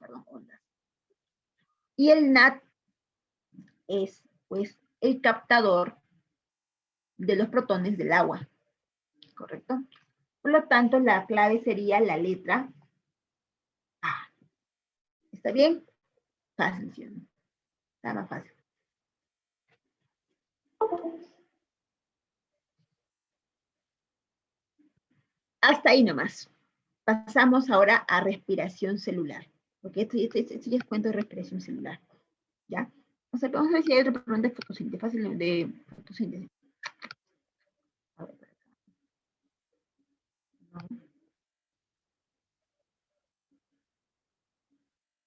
Y el NAT es, pues, el captador de los protones del agua, ¿correcto? Por lo tanto, la clave sería la letra A. ¿Está bien? Fácil, ¿sí? Está más fácil. Hasta ahí nomás. Pasamos ahora a respiración celular, porque esto ya es cuento de respiración celular, ¿ya? O sea, vamos a ver si hay otra pregunta de fotosíntesis, fácil de fotosíntesis. A ver,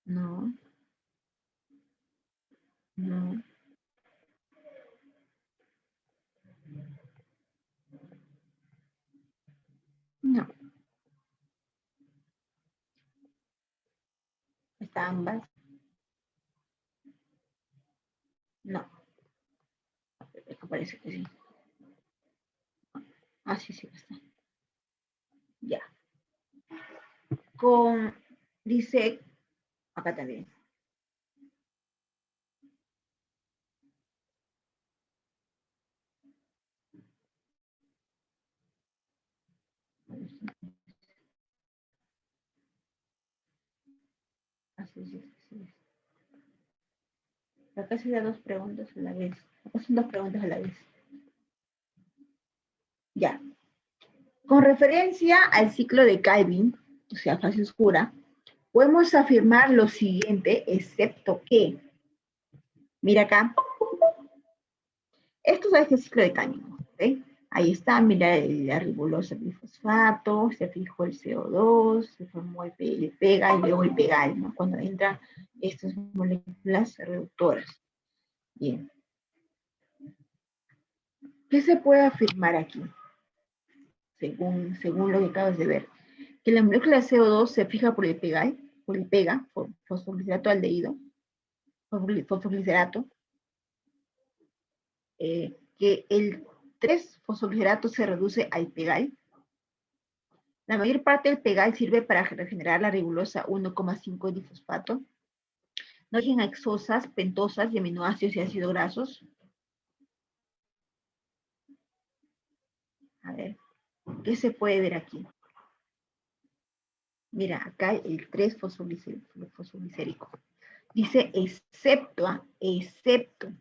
no, no, no. ¿Está ambas? No. Parece que sí. Ah, sí, sí, está. Ya. Dice, acá también. Así, sí, sí. Acá se da dos preguntas a la vez. Acá son dos preguntas a la vez. Ya. Con referencia al ciclo de Calvin, o sea, fase oscura, podemos afirmar lo siguiente, excepto que, mira acá, esto es el ciclo de Calvin, ¿ok? Ahí está, mira la ribosa bifosfato, se fijó el CO2, se formó el pega y luego el pegal, ¿no? Cuando entran estas moléculas reductoras. Bien. ¿Qué se puede afirmar aquí? Según lo que acabas de ver. Que la molécula de CO2 se fija por el pega, fosfoglicerato aldehído, fosfoglicerato, que el 3-fosfoglicerato se reduce al pegal. La mayor parte del pegal sirve para regenerar la ribosa 1,5 difosfato. No tienen exosas, pentosas y aminoácidos y ácidos grasos. A ver, ¿qué se puede ver aquí? Mira, acá el 3-fosfoglicérico. Dice excepto, excepto.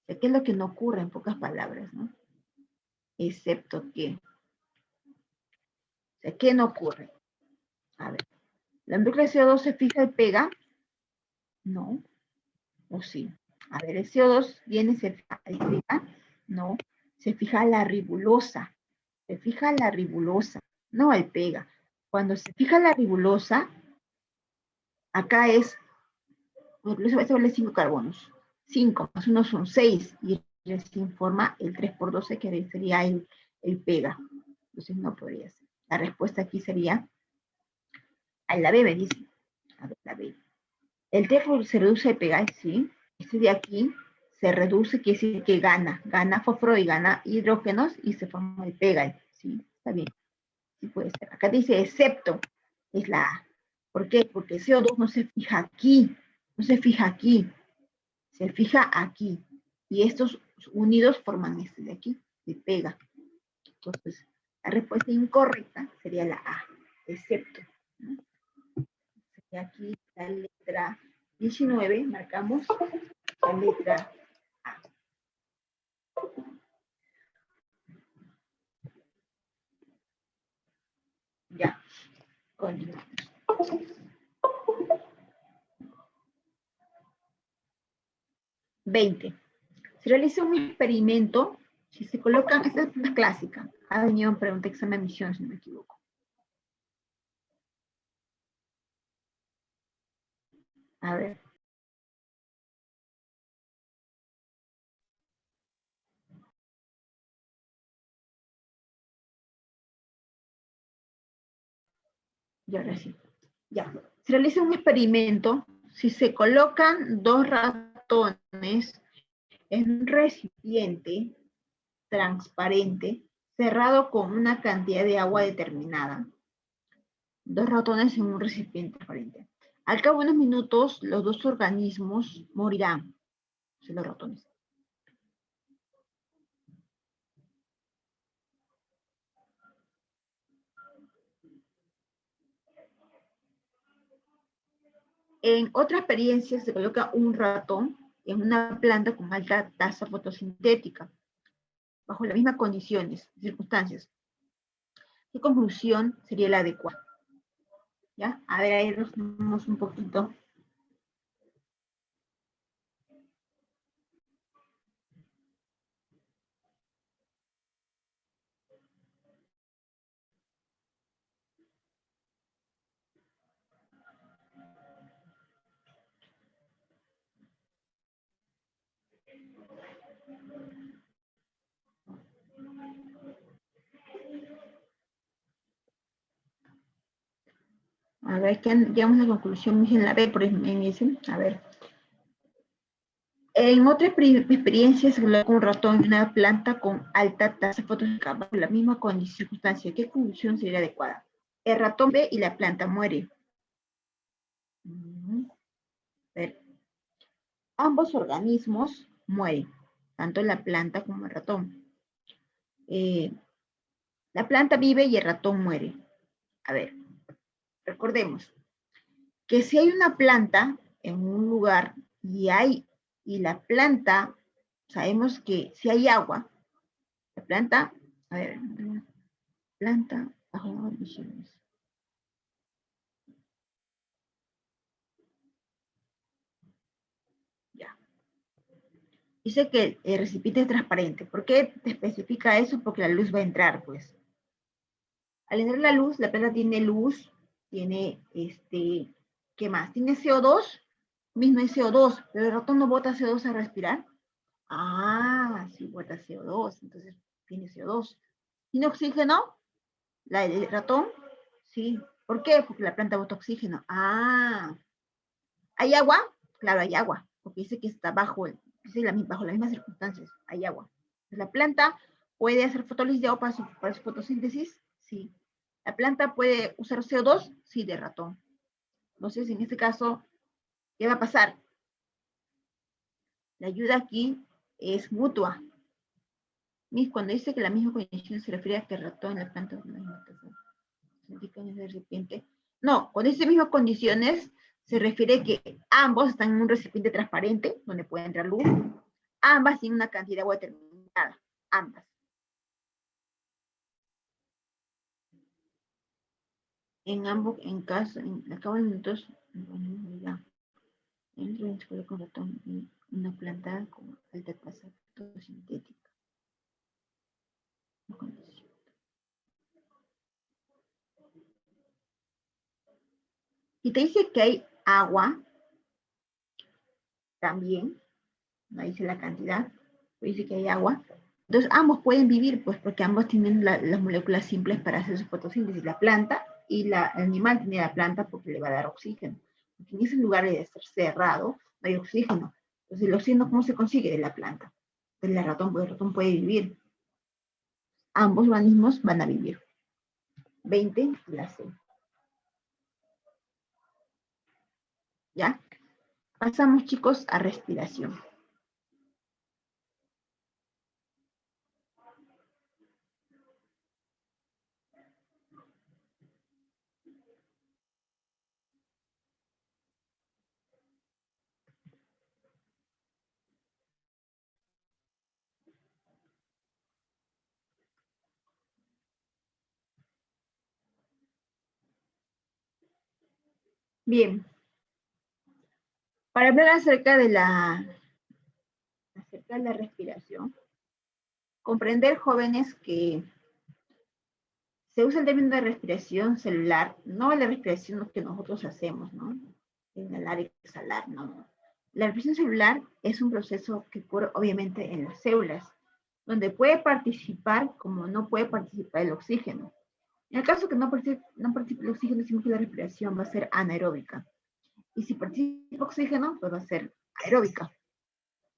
¿Qué es lo que no ocurre en pocas palabras, no? Excepto que. O sea, ¿qué no ocurre? A ver, ¿la molécula de CO2 se fija y pega? No. ¿O sí? A ver, el CO2 viene, se fija y pega. No. Se fija a la ribulosa. Se fija a la ribulosa, no al pega. Cuando se fija la ribulosa, acá es, se vale 5 carbonos. 5 más 1 son 6 y recién forma el 3 por 12 que sería el pega. Entonces no podría ser. La respuesta aquí sería, a la B me dice. A ver, la B. El 3 se reduce al pegar, sí. Este de aquí se reduce, quiere decir que gana fósforo y gana hidrógenos y se forma el pega, sí, está bien. Sí puede ser. Acá dice excepto, es la A. ¿Por qué? Porque el CO2 no se fija aquí, no se fija aquí, se fija aquí. Y estos unidos forman este de aquí, se pega. Entonces, la respuesta incorrecta sería la A, excepto. ¿No? Sería aquí la letra 19, marcamos la letra A. Ya, continuamos. 20. Se realiza un experimento, si se colocan, esta es una clásica, ha venido en pregunta examen de admisión, si no me equivoco. A ver. Y ahora sí. Ya. Se realiza un experimento, si se colocan 2 ratones en un recipiente transparente, cerrado con una cantidad de agua determinada. 2 ratones en un recipiente transparente. Al cabo de unos minutos, los 2 organismos morirán. O sea, los ratones. En otra experiencia se coloca un ratón en una planta con alta tasa fotosintética, bajo las mismas condiciones, circunstancias. ¿Qué conclusión sería la adecuada? ¿Ya? A ver, ahí nos vemos un poquito. A ver, que llegamos a la conclusión en la B, por ejemplo, a ver. En otra experiencia se coloca un ratón en una planta con alta tasa fotosintética bajo la misma circunstancia. ¿Qué conclusión sería adecuada? El ratón ve y la planta muere. A ver. Ambos organismos mueren, tanto la planta como el ratón. La planta vive y el ratón muere. A ver, recordemos que si hay una planta en un lugar y la planta, sabemos que si hay agua, la planta, a ver, planta bajo las condiciones. Ya. Dice que el recipiente es transparente. ¿Por qué te especifica eso? Porque la luz va a entrar, pues. Al entrar la luz, la planta tiene luz, tiene, ¿qué más? Tiene CO2, mismo es CO2, pero el ratón no bota CO2 a respirar. Ah, sí bota CO2, entonces tiene CO2. ¿Tiene oxígeno? ¿El ratón? Sí. ¿Por qué? Porque la planta bota oxígeno. Ah. ¿Hay agua? Claro, hay agua, porque dice que está bajo las mismas circunstancias, hay agua. ¿La planta puede hacer fotólisis de agua para su fotosíntesis? Sí. ¿La planta puede usar CO2? Sí, de ratón. Entonces, en este caso, ¿qué va a pasar? La ayuda aquí es mutua. Cuando dice que la misma condición se refiere a que el ratón en la planta de la misma tasa de recipiente. No, con esas mismas condiciones se refiere que ambos están en un recipiente transparente donde puede entrar luz. Ambas tienen una cantidad de agua determinada. Ambas. En ambos, en caso, al cabo de minutos, ya, entro en escuela con ratón y una planta con alta tasa de fotosintética. Y te dice que hay agua, también, no dice la cantidad, pero dice que hay agua. Entonces ambos pueden vivir, pues porque ambos tienen las moléculas simples para hacer su fotosíntesis. La planta y el animal tiene la planta porque le va a dar oxígeno. Porque en ese lugar de estar cerrado no hay oxígeno. Entonces el oxígeno, ¿cómo se consigue? De la planta. Del ratón, porque el ratón puede vivir. Ambos organismos van a vivir. 20, la C. ¿Ya? Pasamos, chicos, a respiración. Bien. Para hablar acerca de la respiración, comprender, jóvenes, que se usa el término de respiración celular, no la respiración que nosotros hacemos, ¿no? Inhalar y exhalar, no. La respiración celular es un proceso que ocurre obviamente en las células, donde puede participar como no puede participar el oxígeno. En el caso que no participe el oxígeno, decimos que la respiración va a ser anaeróbica. Y si participa oxígeno, pues va a ser aeróbica.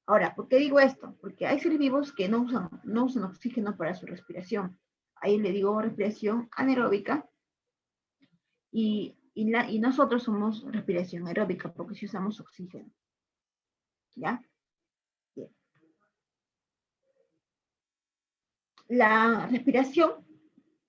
Ahora, ¿por qué digo esto? Porque hay seres vivos que no usan oxígeno para su respiración. Ahí le digo respiración anaeróbica y nosotros somos respiración aeróbica porque si usamos oxígeno. ¿Ya? Bien. La respiración,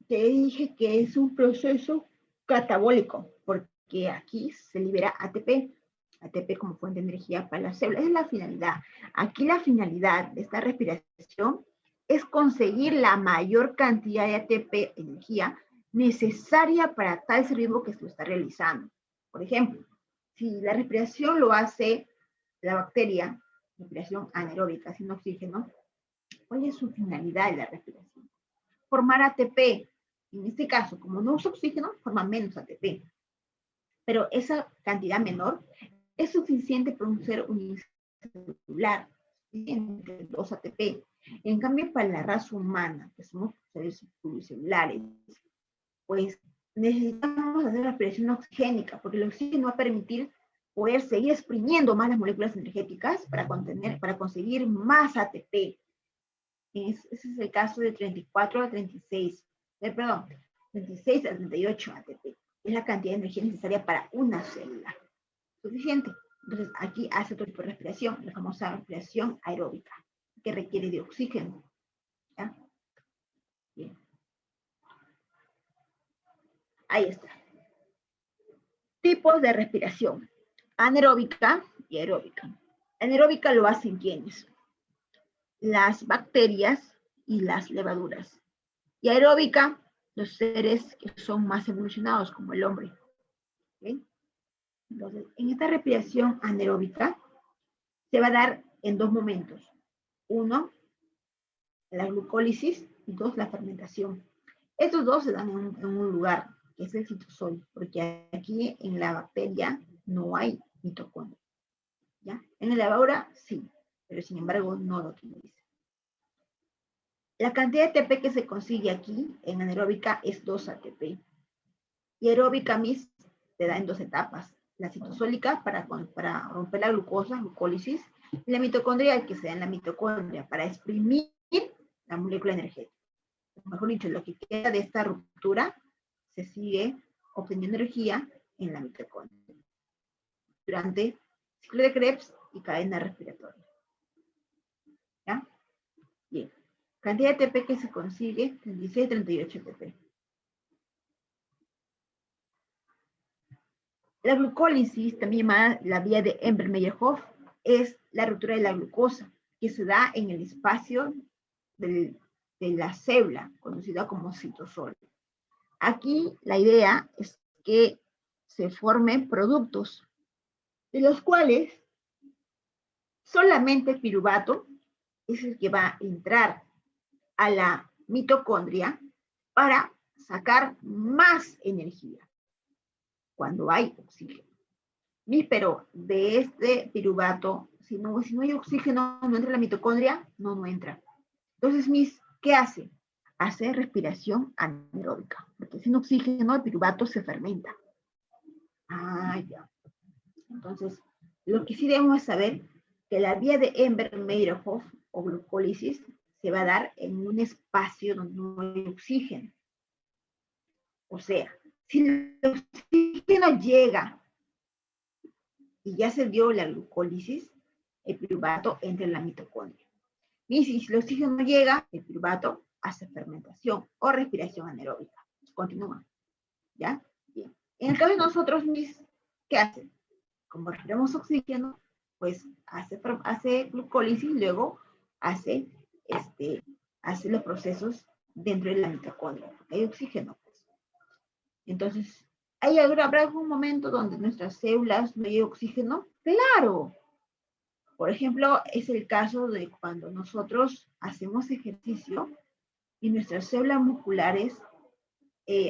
te dije que es un proceso catabólico porque aquí se libera ATP. ATP como fuente de energía para las células. Es la finalidad. Aquí la finalidad de esta respiración es conseguir la mayor cantidad de ATP, energía, necesaria para tal ser vivo que se lo está realizando. Por ejemplo, si la respiración lo hace la bacteria, respiración anaeróbica, sin oxígeno, ¿cuál es su finalidad de la respiración? Formar ATP. En este caso, como no usa oxígeno, forma menos ATP. Pero esa cantidad menor es suficiente para un ser unicelular, entre 2 ATP. En cambio, para la raza humana, que somos seres pluricelulares, pues necesitamos hacer la respiración oxigénica, porque el oxígeno va a permitir poder seguir exprimiendo más las moléculas energéticas para conseguir más ATP. Ese es el caso de 34 a 36, perdón, 36 a 38 ATP. Es la cantidad de energía necesaria para una célula. Suficiente. Entonces, aquí hace otro tipo de respiración, la famosa respiración aeróbica, que requiere de oxígeno. ¿Ya? Bien. Ahí está. Tipos de respiración. Anaeróbica y aeróbica. Anaeróbica lo hacen ¿quiénes? Las bacterias y las levaduras. Y aeróbica, los seres que son más evolucionados, como el hombre. ¿Okay? Entonces, en esta respiración anaeróbica se va a dar en 2 momentos. 1, la glucólisis, y 2, la fermentación. Estos 2 se dan en un lugar, que es el citosol, porque aquí en la bacteria no hay mitocondria. ¿Ya? En la levadura sí, pero sin embargo no lo utiliza. La cantidad de ATP que se consigue aquí en anaeróbica es 2 ATP. Y aeróbica MIS te da en 2 etapas. La citosólica para romper la glucosa, glucólisis, y la mitocondria que se da en la mitocondria para exprimir la molécula energética. Mejor dicho, lo que queda de esta ruptura se sigue obteniendo energía en la mitocondria durante ciclo de Krebs y cadena respiratoria. ¿Ya? Bien. Cantidad de ATP que se consigue, 36-38 ATP. La glucólisis, también llamada la vía de Embry-Meyerhof, es la ruptura de la glucosa, que se da en el espacio de la célula, conocida como citosol. Aquí la idea es que se formen productos, de los cuales solamente el piruvato es el que va a entrar a la mitocondria para sacar más energía cuando hay oxígeno. Pero de este piruvato, si no hay oxígeno, no entra a la mitocondria, no entra. Entonces, ¿qué hace? Hace respiración anaeróbica, porque sin oxígeno el piruvato se fermenta. Ya. Entonces, lo que sí debemos saber que la vía de Embry-Meyerhof o glucólisis se va a dar en un espacio donde no hay oxígeno. O sea, si el oxígeno llega y ya se dio la glucólisis, el piruvato entra en la mitocondria. Y si el oxígeno no llega, el piruvato hace fermentación o respiración anaeróbica. Continúa. ¿Ya? Bien. En el caso de nosotros, ¿qué hace? Como respiramos oxígeno, pues hace glucólisis y luego hace los procesos dentro de la mitocondria, porque hay oxígeno. Pues. Entonces, ¿habrá algún momento donde nuestras células no hay oxígeno? ¡Claro! Por ejemplo, es el caso de cuando nosotros hacemos ejercicio y nuestras células musculares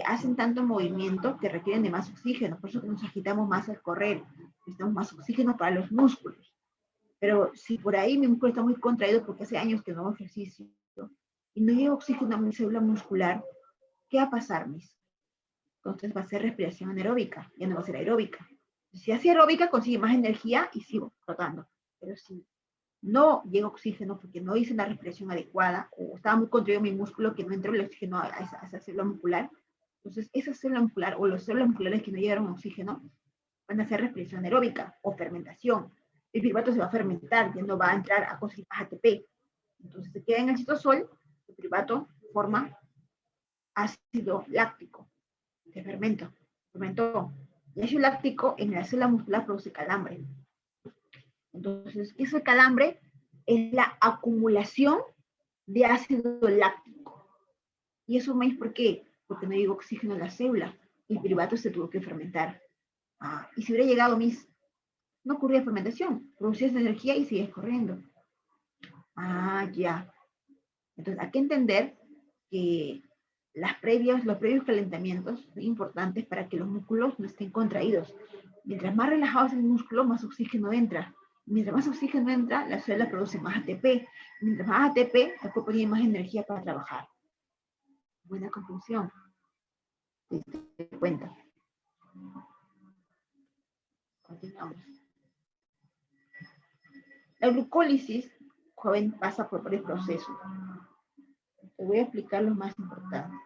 hacen tanto movimiento que requieren de más oxígeno, por eso que nos agitamos más al correr, necesitamos más oxígeno para los músculos. Pero si por ahí mi músculo está muy contraído porque hace años que no hago ejercicio y no llega oxígeno a mi célula muscular, ¿qué va a pasar, Entonces va a ser respiración anaeróbica, ya no va a ser aeróbica. Si hace aeróbica, consigue más energía y sigo flotando. Pero si no llega oxígeno porque no hice la respiración adecuada o estaba muy contraído mi músculo que no entró el oxígeno a esa célula muscular, entonces esa célula muscular o las células musculares que no llegaron a oxígeno van a hacer respiración anaeróbica o fermentación. El piruvato se va a fermentar, ya no va a entrar a conseguir más ATP. Entonces se queda en el citosol, el piruvato forma ácido láctico, se fermentó. El ácido láctico en la célula muscular produce calambre. Entonces, ese calambre es la acumulación de ácido láctico. ¿Y eso me es por qué? Porque no llegó oxígeno a la célula. Y el piruvato se tuvo que fermentar. Y si hubiera llegado no ocurría fermentación. Producías energía y sigues corriendo. Ya. Entonces, hay que entender que los previos calentamientos son importantes para que los músculos no estén contraídos. Mientras más relajado es el músculo, más oxígeno entra. Mientras más oxígeno entra, la célula produce más ATP. Mientras más ATP, el cuerpo tiene más energía para trabajar. Buena conclusión. ¿Te das cuenta? Continuamos. La glucólisis, joven, pasa por varios procesos. Te voy a explicar los más importantes.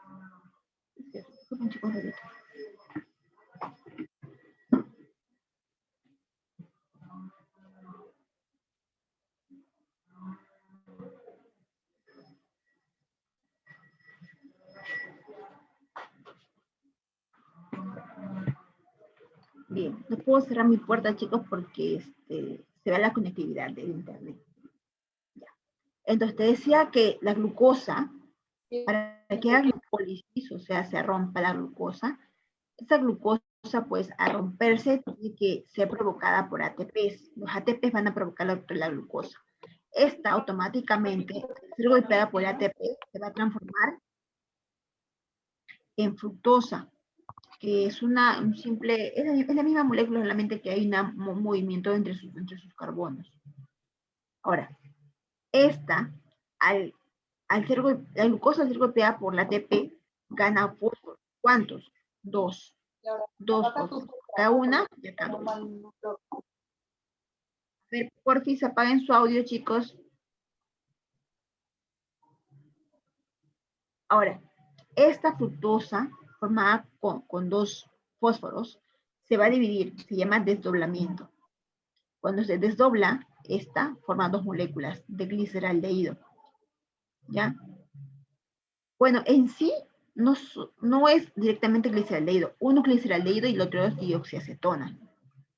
Bien, no puedo cerrar mi puerta, chicos, porque se ve la conectividad del internet. Ya. Entonces, te decía que la glucosa, para que haga glucólisis, o sea, se rompa la glucosa, esa glucosa, pues, a romperse, tiene que ser provocada por ATPs. Los ATPs van a provocar la glucosa. Esta automáticamente, al ser golpeada por el ATP, se va a transformar en fructosa, que es es la misma molécula, solamente que hay un movimiento entre sus carbonos. Ahora, la glucosa al ser golpeada por la ATP, gana fósforo. ¿Cuántos? Dos fósforos. Cada una y acá dos. A ver, porfis, apaguen su audio, chicos. Ahora, esta fructosa, formada con dos fósforos, se va a dividir, se llama desdoblamiento. Cuando se desdobla, esta forma dos moléculas de gliceraldehído. ¿Ya? Bueno, en sí no es directamente gliceraldehído. Uno es gliceraldehído y el otro es dioxiacetona.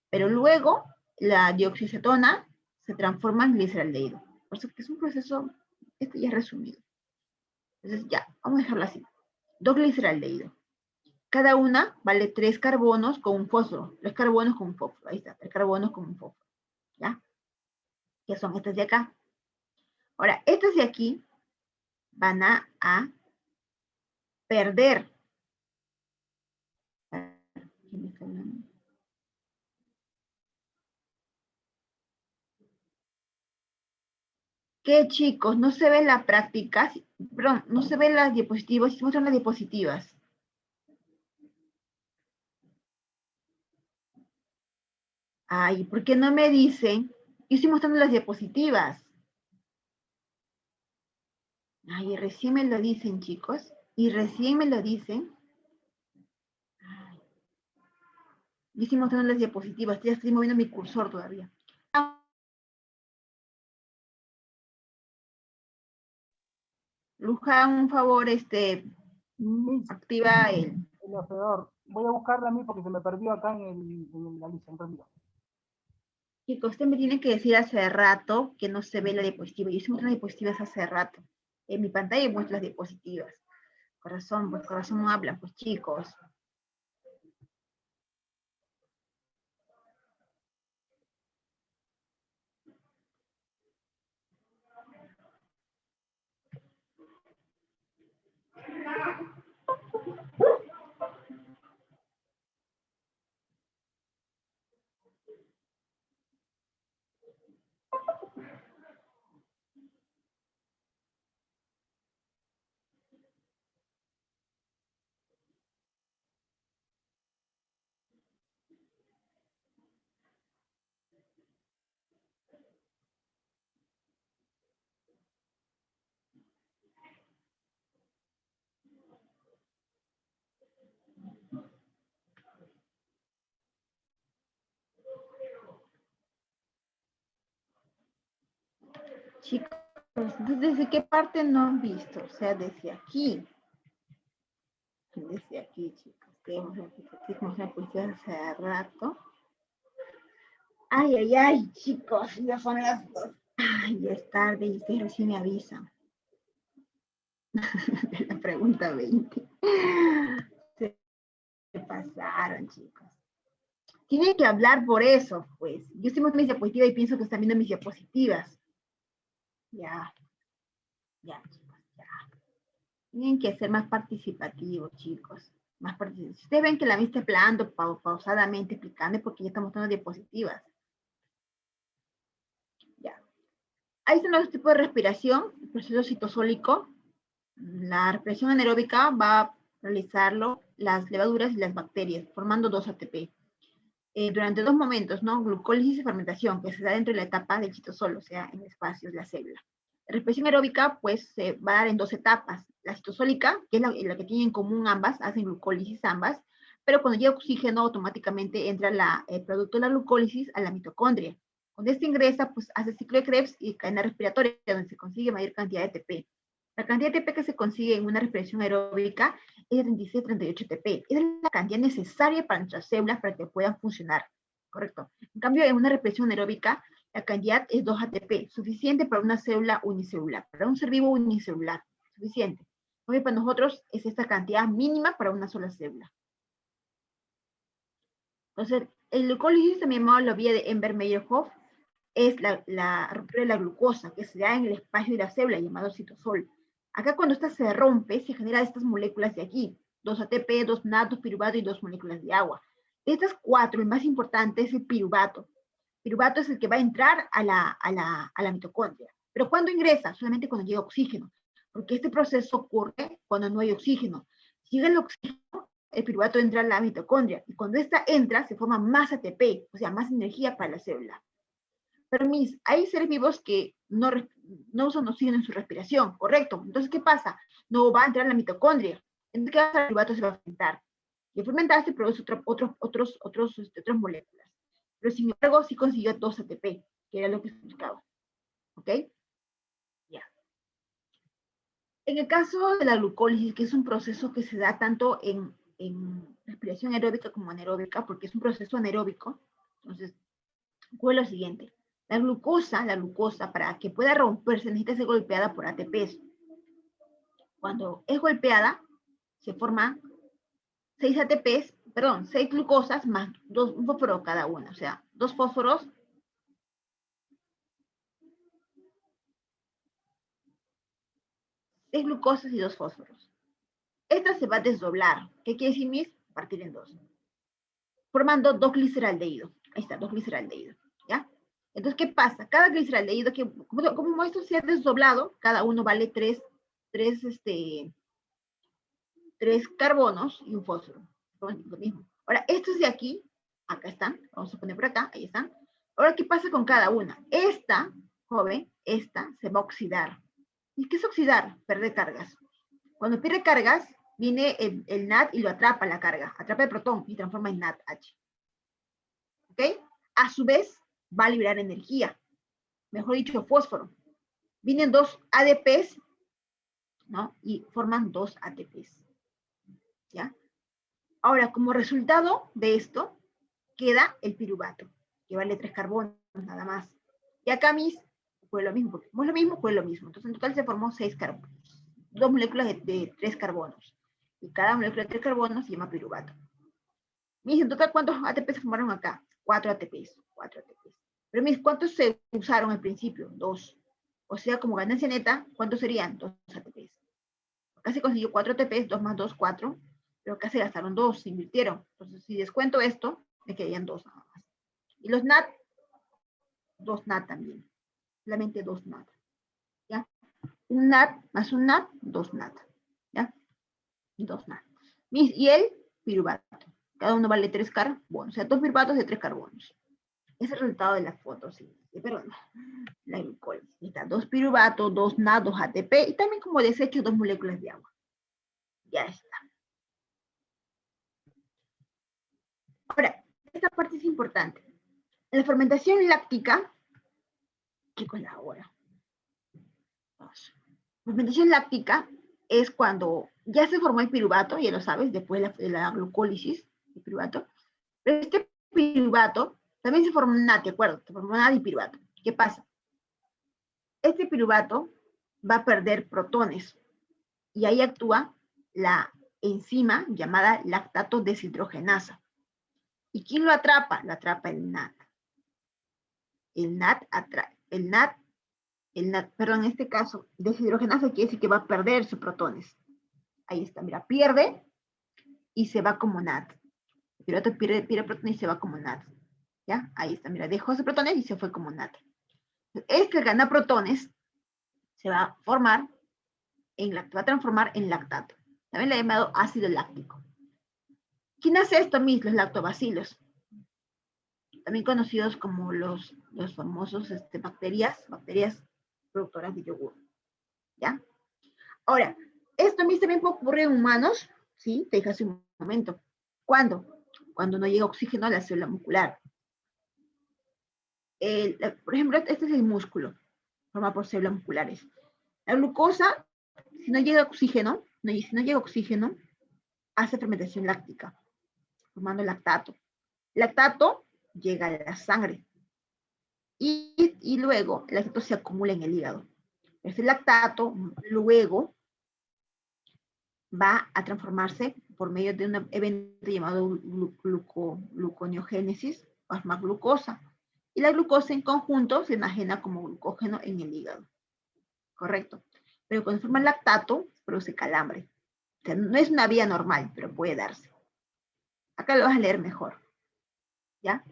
Pero luego la dioxiacetona se transforma en gliceraldehído. Por eso que es un proceso, este ya es resumido. Entonces ya, vamos a dejarlo así. 2 gliceraldehídos. Cada una vale 3 carbonos con un fósforo. 3 carbonos con un fósforo. Ahí está, 3 carbonos con un fósforo. ¿Ya? Que son estas de acá. Ahora, estas de aquí van a perder. ¿Qué, chicos? No se ve la práctica, perdón, no se ven las diapositivas, se muestran las diapositivas. Ay, ¿por qué no me dicen? Yo estoy mostrando las diapositivas. Ay, recién me lo dicen, chicos. Y recién me lo dicen. Ay, yo estoy mostrando las diapositivas, ya estoy moviendo mi cursor todavía. Luján, un favor, Miss, activa el... el hacedor. Voy a buscarla a mí porque se me perdió acá la lista, en realidad. Chicos, usted me tiene que decir hace rato que no se ve la diapositiva. Yo estoy mostrando las diapositivas hace rato. En mi pantalla muestro las diapositivas. Corazón, pues corazón no habla, pues chicos. Chicos, ¿desde qué parte no han visto? O sea, desde aquí. Desde aquí, chicos. Tenemos la cuestión hace rato. Ay, ay, ay, chicos, ya son las 2. Ay, ya es tarde y ustedes recién me avisan. La pregunta 20. Se pasaron, chicos. Tienen que hablar por eso, pues. Yo estoy mostrando mis diapositivas y pienso que están viendo mis diapositivas. Ya, ya, chicos, ya. Tienen que ser más participativos, chicos. Más participativos. Si ustedes ven que la vista hablando pausadamente, explicando, es porque ya estamos mostrando diapositivas. Ya. Ahí están los tipos de respiración, el proceso citosólico. La respiración anaeróbica va a realizarlo las levaduras y las bacterias, formando 2 ATP. Durante 2 momentos, ¿no? Glucólisis y fermentación, que se da dentro de la etapa del citosol, o sea, en el espacio de la célula. La respiración aeróbica, pues, se va a dar en 2 etapas. La citosólica, que es la que tienen en común ambas, hacen glucólisis ambas, pero cuando llega oxígeno, automáticamente entra el producto de la glucólisis a la mitocondria. Cuando este ingresa, pues, hace ciclo de Krebs y cadena respiratoria, donde se consigue mayor cantidad de ATP. La cantidad de ATP que se consigue en una respiración aeróbica es de 36-38 ATP. Es la cantidad necesaria para nuestras células para que puedan funcionar. Correcto. En cambio, en una respiración aeróbica, la cantidad es 2 ATP, suficiente para una célula unicelular, para un ser vivo unicelular, suficiente. Hoy para nosotros es esta cantidad mínima para una sola célula. Entonces, el glucólisis, también llamado la vía de Enver-Meyerhof, es la ruptura de la glucosa que se da en el espacio de la célula llamado citosol. Acá cuando esta se rompe, se generan estas moléculas de aquí, 2 ATP, 2 NAD, 2 piruvato y 2 moléculas de agua. De estas 4, el más importante es el piruvato. Piruvato es el que va a entrar a la mitocondria. Pero ¿cuándo ingresa? Solamente cuando llega oxígeno, porque este proceso ocurre cuando no hay oxígeno. Si llega el oxígeno, el piruvato entra a la mitocondria, y cuando esta entra, se forma más ATP, o sea, más energía para la célula. Pero hay seres vivos que no usan oxígeno en su respiración, correcto. Entonces, ¿qué pasa? No va a entrar en la mitocondria. Entonces, ¿qué va a hacer? El piruvato se va a fermentar. Y al fermentarse produce otras moléculas. Pero sin embargo, sí consiguió 2 ATP, que era lo que se buscaba. ¿Ok? Ya. En el caso de la glucólisis, que es un proceso que se da tanto en respiración aeróbica como anaeróbica, porque es un proceso anaeróbico, entonces ocurre lo siguiente. La glucosa, para que pueda romperse, necesita ser golpeada por ATPs. Cuando es golpeada, se forman 6 ATPs, perdón, 6 glucosas más un fósforo cada una. O sea, 2 fósforos, 6 glucosas y 2 fósforos. Esta se va a desdoblar. ¿Qué quiere decir, mis? Partir en 2. Formando 2 gliceraldehídos. Ahí está, 2 gliceraldehídos. ¿Ya? Entonces, ¿qué pasa? Cada gliceraldehído, como esto se ha desdoblado, cada uno vale 3 carbonos y un fósforo. Lo mismo. Ahora, estos de aquí, acá están, vamos a poner por acá, ahí están. Ahora, ¿qué pasa con cada una? Esta, joven, esta se va a oxidar. ¿Y qué es oxidar? Perder cargas. Cuando pierde cargas, viene el NAD y lo atrapa la carga, atrapa el protón y transforma en NADH. ¿Ok? A su vez, va a liberar energía, mejor dicho, fósforo. Vienen 2 ADPs, ¿no? Y forman 2 ATPs. ¿Ya? Ahora, como resultado de esto, queda el piruvato, que vale 3 carbonos nada más. Y acá mis fue lo mismo, porque como es lo mismo, fue lo mismo. Entonces, en total se formó 6 carbonos, 2 moléculas de 3 carbonos. Y cada molécula de 3 carbonos se llama piruvato. Mis, en total, ¿cuántos ATPs se formaron acá? 4 ATPs. 4 ATPs. Pero mis, ¿cuántos se usaron al principio? 2. O sea, como ganancia neta, ¿cuántos serían? 2 ATPs. Acá se consiguió 4 ATPs, 2 más 2, 4. Pero acá se gastaron 2, se invirtieron. Entonces, si descuento esto, me quedarían 2 nada más. Y los NAT, 2 NAT también. Solamente 2 NAT. ¿Ya? Un NAT más un NAT, 2 NAT. ¿Ya? 2 NAT. Y el piruvato. Cada uno vale 3 carbonos. O sea, 2 piruvatos de 3 carbonos. Es el resultado de la fotosíntesis. Perdón, la glucólisis. Está 2 piruvatos, 2 NAT, 2 ATP y también como desecho 2 moléculas de agua. Ya está. Ahora, esta parte es importante. La fermentación láctica, ¿qué colabora? La fermentación láctica es cuando ya se formó el piruvato, ya lo sabes, después de la glucólisis, el piruvato. Pero este piruvato también se formó un NAT, ¿de acuerdo? Se formó un NAT y piruvato. ¿Qué pasa? Este piruvato va a perder protones y ahí actúa la enzima llamada lactato deshidrogenasa. ¿Y quién lo atrapa? Lo atrapa el NAT. Perdón, en este caso, deshidrogenasa quiere decir que va a perder sus protones. Ahí está, mira, pierde y se va como NAT. El piruvato pierde protones y se va como NAT. ¿Ya? Ahí está, mira, dejó sus protones y se fue como NAT. Este gana protones se va a formar va a transformar en lactato. También le he llamado ácido láctico. ¿Quién hace esto, mis? Los lactobacilos. También conocidos como los famosos bacterias productoras de yogur. ¿Ya? Ahora, esto a mí también puede ocurrir en humanos, ¿sí? Te dije hace un momento. ¿Cuándo? Cuando no llega oxígeno a la célula muscular. Por ejemplo, este es el músculo, formado por células musculares. La glucosa, si no llega oxígeno, hace fermentación láctica, formando lactato. Lactato llega a la sangre y luego el lactato se acumula en el hígado. Este lactato luego va a transformarse por medio de un evento llamado gluconeogénesis, o más glucosa. Y la glucosa en conjunto se enajena como glucógeno en el hígado. Correcto. Pero cuando forma lactato, produce calambre. O sea, no es una vía normal, pero puede darse. Acá lo vas a leer mejor. ¿Ya?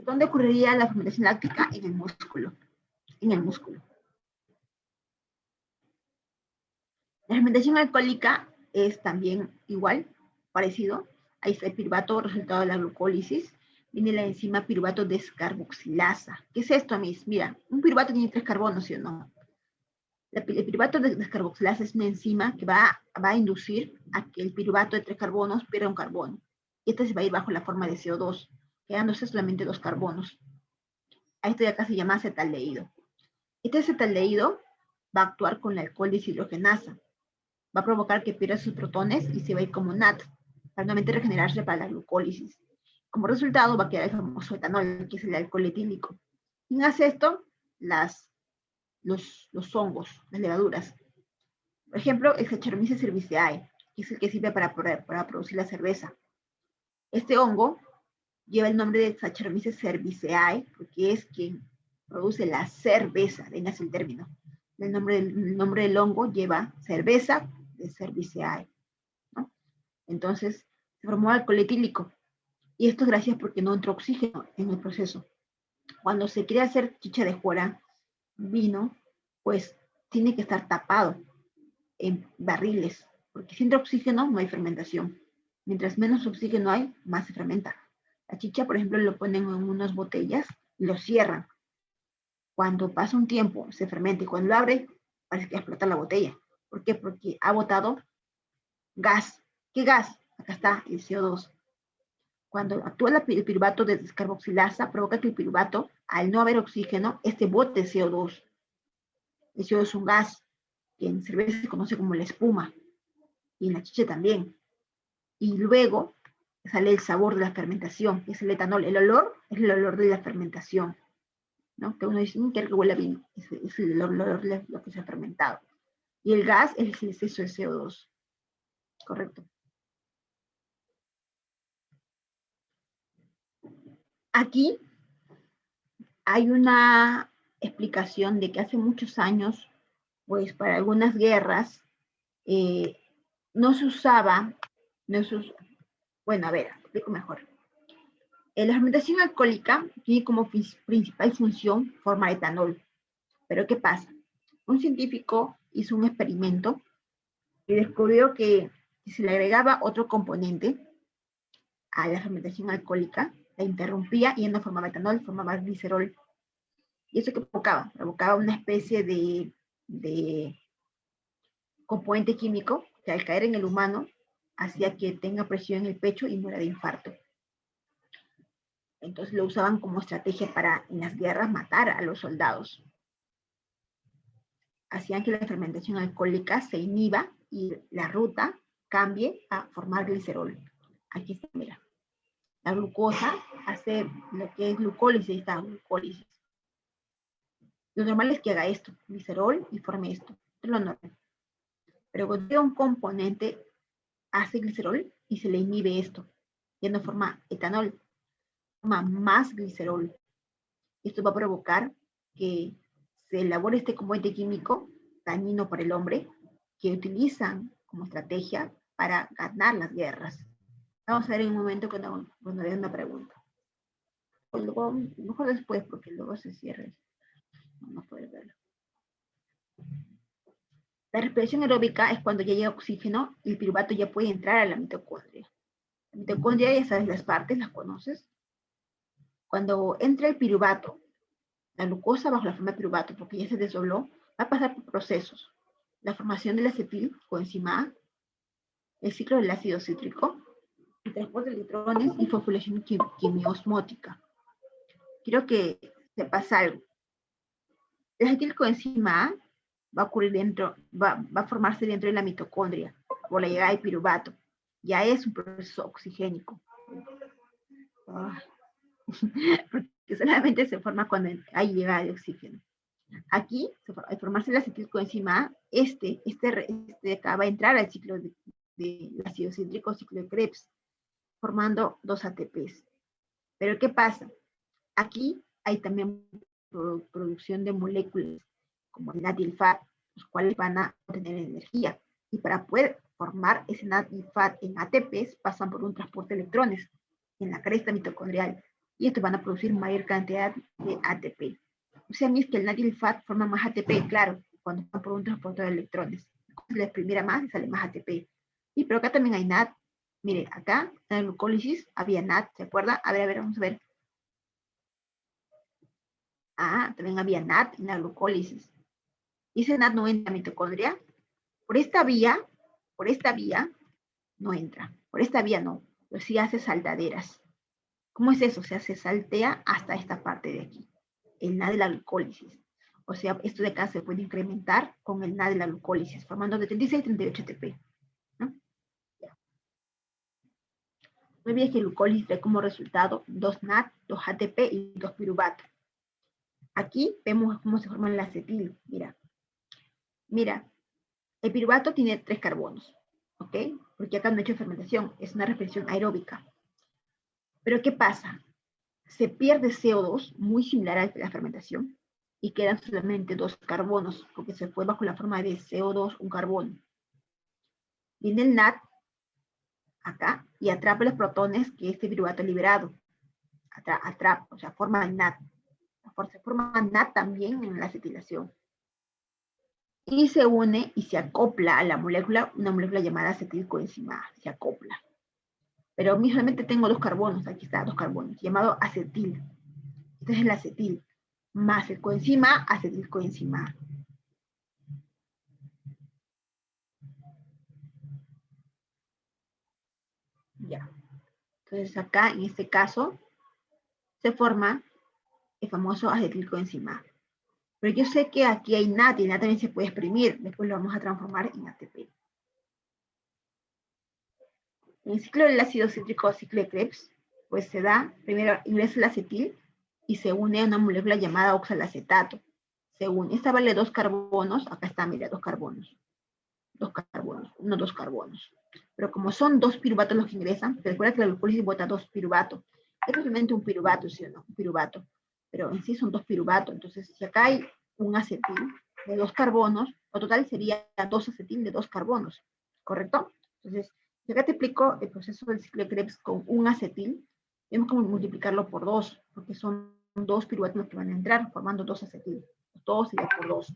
¿Dónde ocurriría la fermentación láctica? En el músculo. En el músculo. La fermentación alcohólica es también igual, parecido. Ahí está el piruvato, resultado de la glucólisis. Viene la enzima piruvato descarboxilasa. ¿Qué es esto, mis? Mira, un piruvato tiene 3 carbonos, ¿sí o no? El piruvato descarboxilasa es una enzima que va a inducir a que el piruvato de 3 carbonos pierda un carbono. Y este se va a ir bajo la forma de CO2, quedándose solamente 2 carbonos. A esto de acá se llama acetaldehído. Este acetaldehído va a actuar con el alcohol deshidrogenasa. Va a provocar que pierda sus protones y se va a ir como NAD, para nuevamente regenerarse para la glucólisis. Como resultado va a quedar el famoso etanol, que es el alcohol etílico. ¿Quién hace esto? Los hongos, las levaduras. Por ejemplo, el Saccharomyces cerevisiae, que es el que sirve para producir la cerveza. Este hongo lleva el nombre de Saccharomyces cerevisiae porque es quien produce la cerveza, de ahí nace el término. El nombre del hongo lleva cerveza de cerevisiae, ¿no? Entonces, se formó alcohol etílico. Y esto es gracias porque no entró oxígeno en el proceso. Cuando se quiere hacer chicha de jora, vino, pues tiene que estar tapado en barriles, porque si entra oxígeno no hay fermentación. Mientras menos oxígeno hay, más se fermenta. La chicha, por ejemplo, lo ponen en unas botellas y lo cierran. Cuando pasa un tiempo, se fermenta y cuando lo abre, parece que explota la botella. ¿Por qué? Porque ha botado gas. ¿Qué gas? Acá está el CO2. Cuando actúa el piruvato de descarboxilasa, provoca que el piruvato, al no haber oxígeno, bote CO2. El CO2 es un gas que en cerveza se conoce como la espuma y en la chicha también. Y luego sale el sabor de la fermentación, que es el etanol. El olor es el olor de la fermentación, ¿no? Que uno dice, que huele a vino. Es el olor de lo que se ha fermentado. Y el gas es el exceso de CO2. Correcto. Aquí hay una explicación de que hace muchos años, pues para algunas guerras, no se usaba, bueno, a ver, explico mejor. La fermentación alcohólica tiene como principal función formar etanol. Pero ¿qué pasa? Un científico hizo un experimento y descubrió que si se le agregaba otro componente a la fermentación alcohólica, la interrumpía y ya no formaba etanol, formaba glicerol. ¿Y eso qué provocaba? Provocaba una especie de componente químico que al caer en el humano hacía que tenga presión en el pecho y muera de infarto. Entonces lo usaban como estrategia para en las guerras matar a los soldados. Hacían que la fermentación alcohólica se inhiba y la ruta cambie a formar glicerol. Aquí está, mira. La glucosa hace lo que es glucólisis, está glucólisis. Lo normal es que haga esto, glicerol, y forme esto. Esto es lo normal. Pero cuando un componente hace glicerol y se le inhibe esto, ya no forma etanol, forma más glicerol. Esto va a provocar que se elabore este componente químico dañino para el hombre que utilizan como estrategia para ganar las guerras. Vamos a ver en un momento cuando haya una pregunta. O luego, mejor después porque luego se cierra. No puedes verlo. La respiración aeróbica es cuando ya llega oxígeno y el piruvato ya puede entrar a la mitocondria. La mitocondria, ya sabes las partes, las conoces. Cuando entra el piruvato, la glucosa bajo la forma de piruvato, porque ya se desdobló, va a pasar por procesos. La formación del acetil, coenzima A, el ciclo del ácido cítrico, el transporte de electrones y fosforilación quimiosmótica. Quiero que sepas algo. El acetilcoenzima A va a ocurrir va a formarse dentro de la mitocondria por la llegada del piruvato. Ya es un proceso oxigénico. Porque solamente se forma cuando hay llegada de oxígeno. Aquí, al formarse el acetilcoenzima A, este acá va a entrar al ciclo de ácido cítrico, ciclo de Krebs, formando 2 ATPs. Pero ¿qué pasa? Aquí hay también producción de moléculas como el NAD y el FAT, los cuales van a obtener energía. Y para poder formar ese NAD y FAT en ATPs, pasan por un transporte de electrones en la cresta mitocondrial. Y estos van a producir mayor cantidad de ATP. O sea, es que el NAD y el FAT forman más ATP, claro, cuando están por un transporte de electrones. Se les exprimiera más y sale más ATP. Y pero acá también hay NAD. Mire, acá en la glucólisis había NAD, ¿se acuerda? A ver, vamos a ver. También había NAD en la glucólisis. Y ese NAD no entra a la mitocondria. Por esta vía no entra. Por esta vía no, pero sí hace saldaderas. ¿Cómo es eso? O sea, se saltea hasta esta parte de aquí, el NAD de la glucólisis. O sea, esto de acá se puede incrementar con el NAD de la glucólisis, formando de 36 a 38 ATP. ¿No? Ya. No olvides que el glucólisis trae como resultado 2 NAD, 2 ATP y 2 piruvato. Aquí vemos cómo se forma el acetil. Mira, el piruvato tiene 3 carbonos, ¿ok? Porque acá no he hecho fermentación, es una respiración aeróbica. Pero ¿qué pasa? Se pierde CO2, muy similar a la fermentación, y quedan solamente 2 carbonos, porque se fue bajo la forma de CO2 un carbono. Viene el NAD acá y atrapa los protones que este piruvato ha liberado. Atrapa, o sea, forma el NAD. Se forma NAD también en la acetilación. Y se une y se acopla a la molécula, una molécula llamada acetilcoenzima A, se acopla. Pero solamente tengo 2 carbonos, aquí está, 2 carbonos, llamado acetil. Este es el acetil, más el coenzima, acetilcoenzima A. Ya. Entonces acá, en este caso, se forma el famoso acetilcoenzima A. Pero yo sé que aquí hay NAD, y el NAD también se puede exprimir, después lo vamos a transformar en ATP. En el ciclo del ácido cítrico, ciclo de Krebs, pues se da, primero ingresa el acetil y se une a una molécula llamada oxalacetato. Se une, esta vale 2 carbonos, acá está, mira, 2 carbonos. 2 carbonos, 2 carbonos. Pero como son 2 piruvatos los que ingresan, recuerda que la glucólisis bota 2 piruvatos. Es simplemente un piruvato, ¿sí o no? Un piruvato. Pero en sí son 2 piruvatos. Entonces, si acá hay un acetil de 2 carbonos, lo total sería 2 acetil de 2 carbonos. ¿Correcto? Entonces, si acá te explico el proceso del ciclo de Krebs con un acetil, tenemos que multiplicarlo por 2, porque son 2 piruvatos los que van a entrar, formando 2 acetil. Todo sería por 2.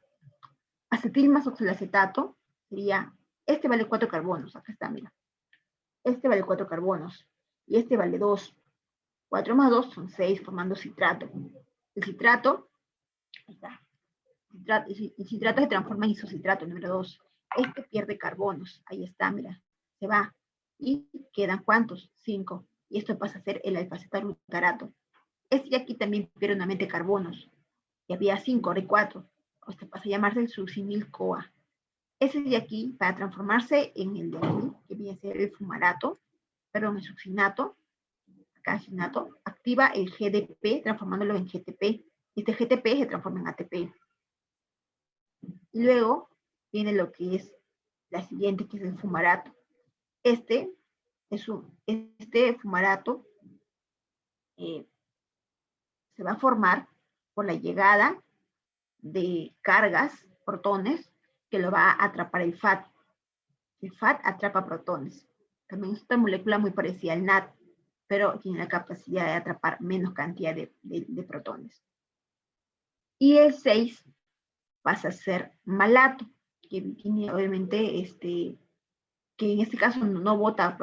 Acetil más oxalacetato sería, este vale 4 carbonos, acá está, mira. Este vale 4 carbonos, y este vale 2. 4 más 2 son 6, formando citrato. El citrato, ahí está. El citrato se transforma en isocitrato, número 2. Este pierde carbonos, ahí está, mira, se va. Y quedan ¿cuántos? 5. Y esto pasa a ser el alfa-cetoglutarato. Este de aquí también pierde nuevamente carbonos. Y había 5, ahora hay 4. Esto pasa a llamarse el succinil-CoA. Ese de aquí, para transformarse en el de aquí, que viene a ser el fumarato, perdón, el succinato, acá succinato, activa el GDP, transformándolo en GTP. Este GTP se transforma en ATP. Y luego viene lo que es la siguiente, que es el fumarato. Este fumarato se va a formar por la llegada de cargas, protones, que lo va a atrapar el FAT. El FAT atrapa protones. También es una molécula muy parecida al NAD, pero tiene la capacidad de atrapar menos cantidad de protones. Y el 6 pasa a ser malato, que tiene obviamente que en este caso no bota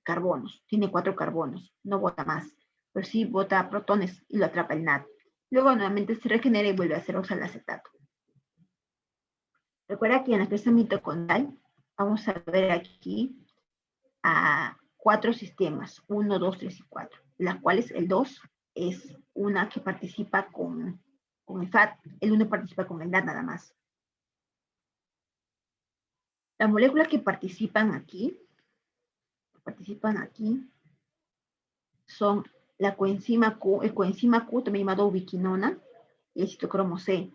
carbonos, tiene 4 carbonos, no bota más, pero sí bota protones y lo atrapa el NAD. Luego nuevamente se regenera y vuelve a ser oxalacetato. Recuerda que en la pieza mitocondrial vamos a ver aquí a 4 sistemas, 1, 2, 3 y 4, de las cuales el 2 es una que participa con el FAT, el 1 participa con el NAD nada más. Las moléculas que participan aquí son la coenzima Q, el coenzima Q también llamado ubiquinona, y el citocromo C.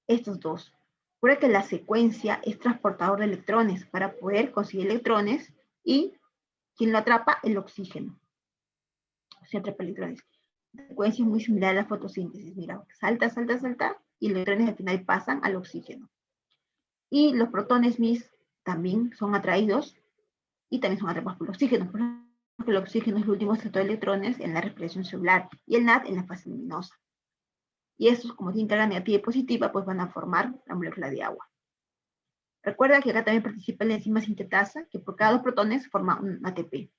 Estos dos. Recuerda que la secuencia es transportador de electrones para poder conseguir electrones y ¿quién lo atrapa? El oxígeno. Se atrapa electrones. La secuencia es muy similar a la fotosíntesis. Mira, salta, salta, salta y los electrones al final pasan al oxígeno. Y los protones mis también son atraídos y también son atrapados por el oxígeno. Porque el oxígeno es el último sector de electrones en la respiración celular y el NAD en la fase luminosa. Y estos, como tienen carga negativa y positiva, pues van a formar la molécula de agua. Recuerda que acá también participa la enzima sintetasa, que por cada 2 protones forma un ATP.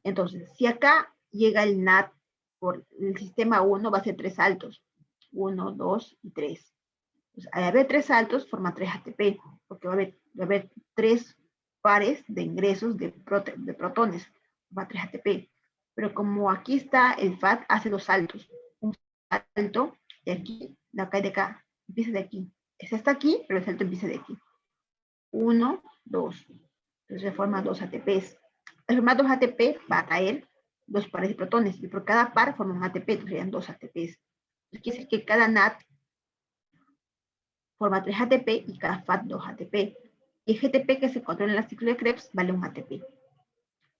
Entonces, si acá llega el NAD por el sistema 1, va a ser 3 saltos. 1, 2 y 3. Entonces, al haber 3 saltos, forma 3 ATP, porque va a haber 3 pares de ingresos de protones. Va a 3 ATP. Pero como aquí está el FAT, hace 2 saltos. Un salto de aquí, de acá y de acá, empieza de aquí. Este está aquí, pero el salto empieza de aquí. 1, 2. Entonces se forman 2 ATPs. Al formar 2 ATP va a traer 2 pares de protones y por cada par forma un ATP, entonces serían 2 ATPs. Entonces quiere decir que cada NAT forma 3 ATP y cada FAT 2 ATP. Y el GTP que se controla en la ciclo de Krebs vale 1 ATP.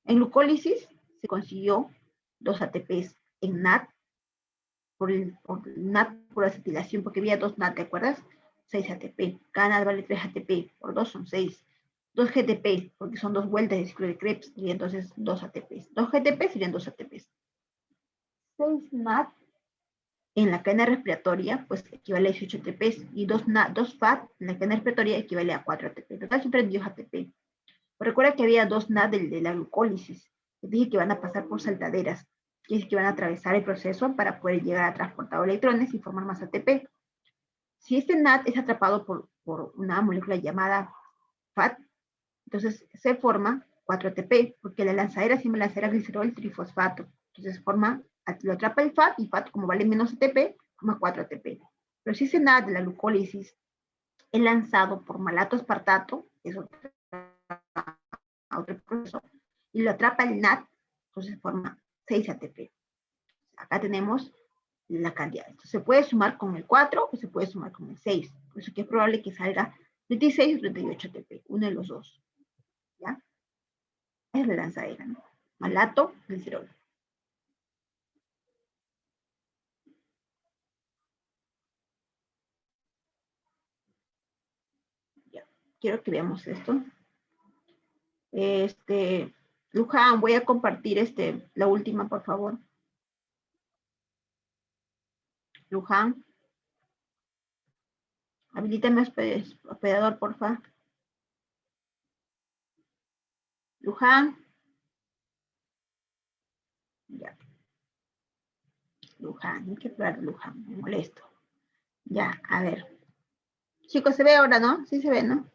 En glucólisis se consiguió 2 ATPs. En NAT, por NAT por acetilación, porque había 2 NAT, ¿te acuerdas? 6 ATP. Cada NAT vale 3 ATP, por 2 son 6. 2 GTP, porque son 2 vueltas de ciclo de Krebs, y entonces 2 ATPs. 2 GTP serían 2 ATPs. 6 NAT en la cadena respiratoria, pues equivale a 18 ATPs, y 2 FAT en la cadena respiratoria equivale a 4 ATP. En total siempre 10 ATP. Pero recuerda que había 2 NAT de la glucólisis. Les dije que van a pasar por saltaderas, que es que van a atravesar el proceso para poder llegar a transportar electrones y formar más ATP. Si este NAT es atrapado por una molécula llamada FAT, entonces se forma 4 ATP, porque la lanzadera se llama lanzadera glicerol trifosfato. Entonces forma, lo atrapa el FAT, y FAT, como vale menos ATP, forma 4 ATP. Pero si ese NAT de la glucólisis es lanzado por malato aspartato, es otro proceso, y lo atrapa el NAT, entonces forma 6 ATP. Acá tenemos la cantidad. Entonces, se puede sumar con el 4 o se puede sumar con el 6. Por eso que es probable que salga 36 o 38 ATP, uno de los dos. ¿Ya? Es la lanzadera, ¿no? Malato, glicerol. Ya. Quiero que veamos esto. Luján, voy a compartir la última, por favor. Luján. Habilítame hospedador, porfa. Luján. Ya. Luján, hay que hablar de Luján, me molesto. Ya, a ver. Chicos, se ve ahora, ¿no? Sí se ve, ¿no?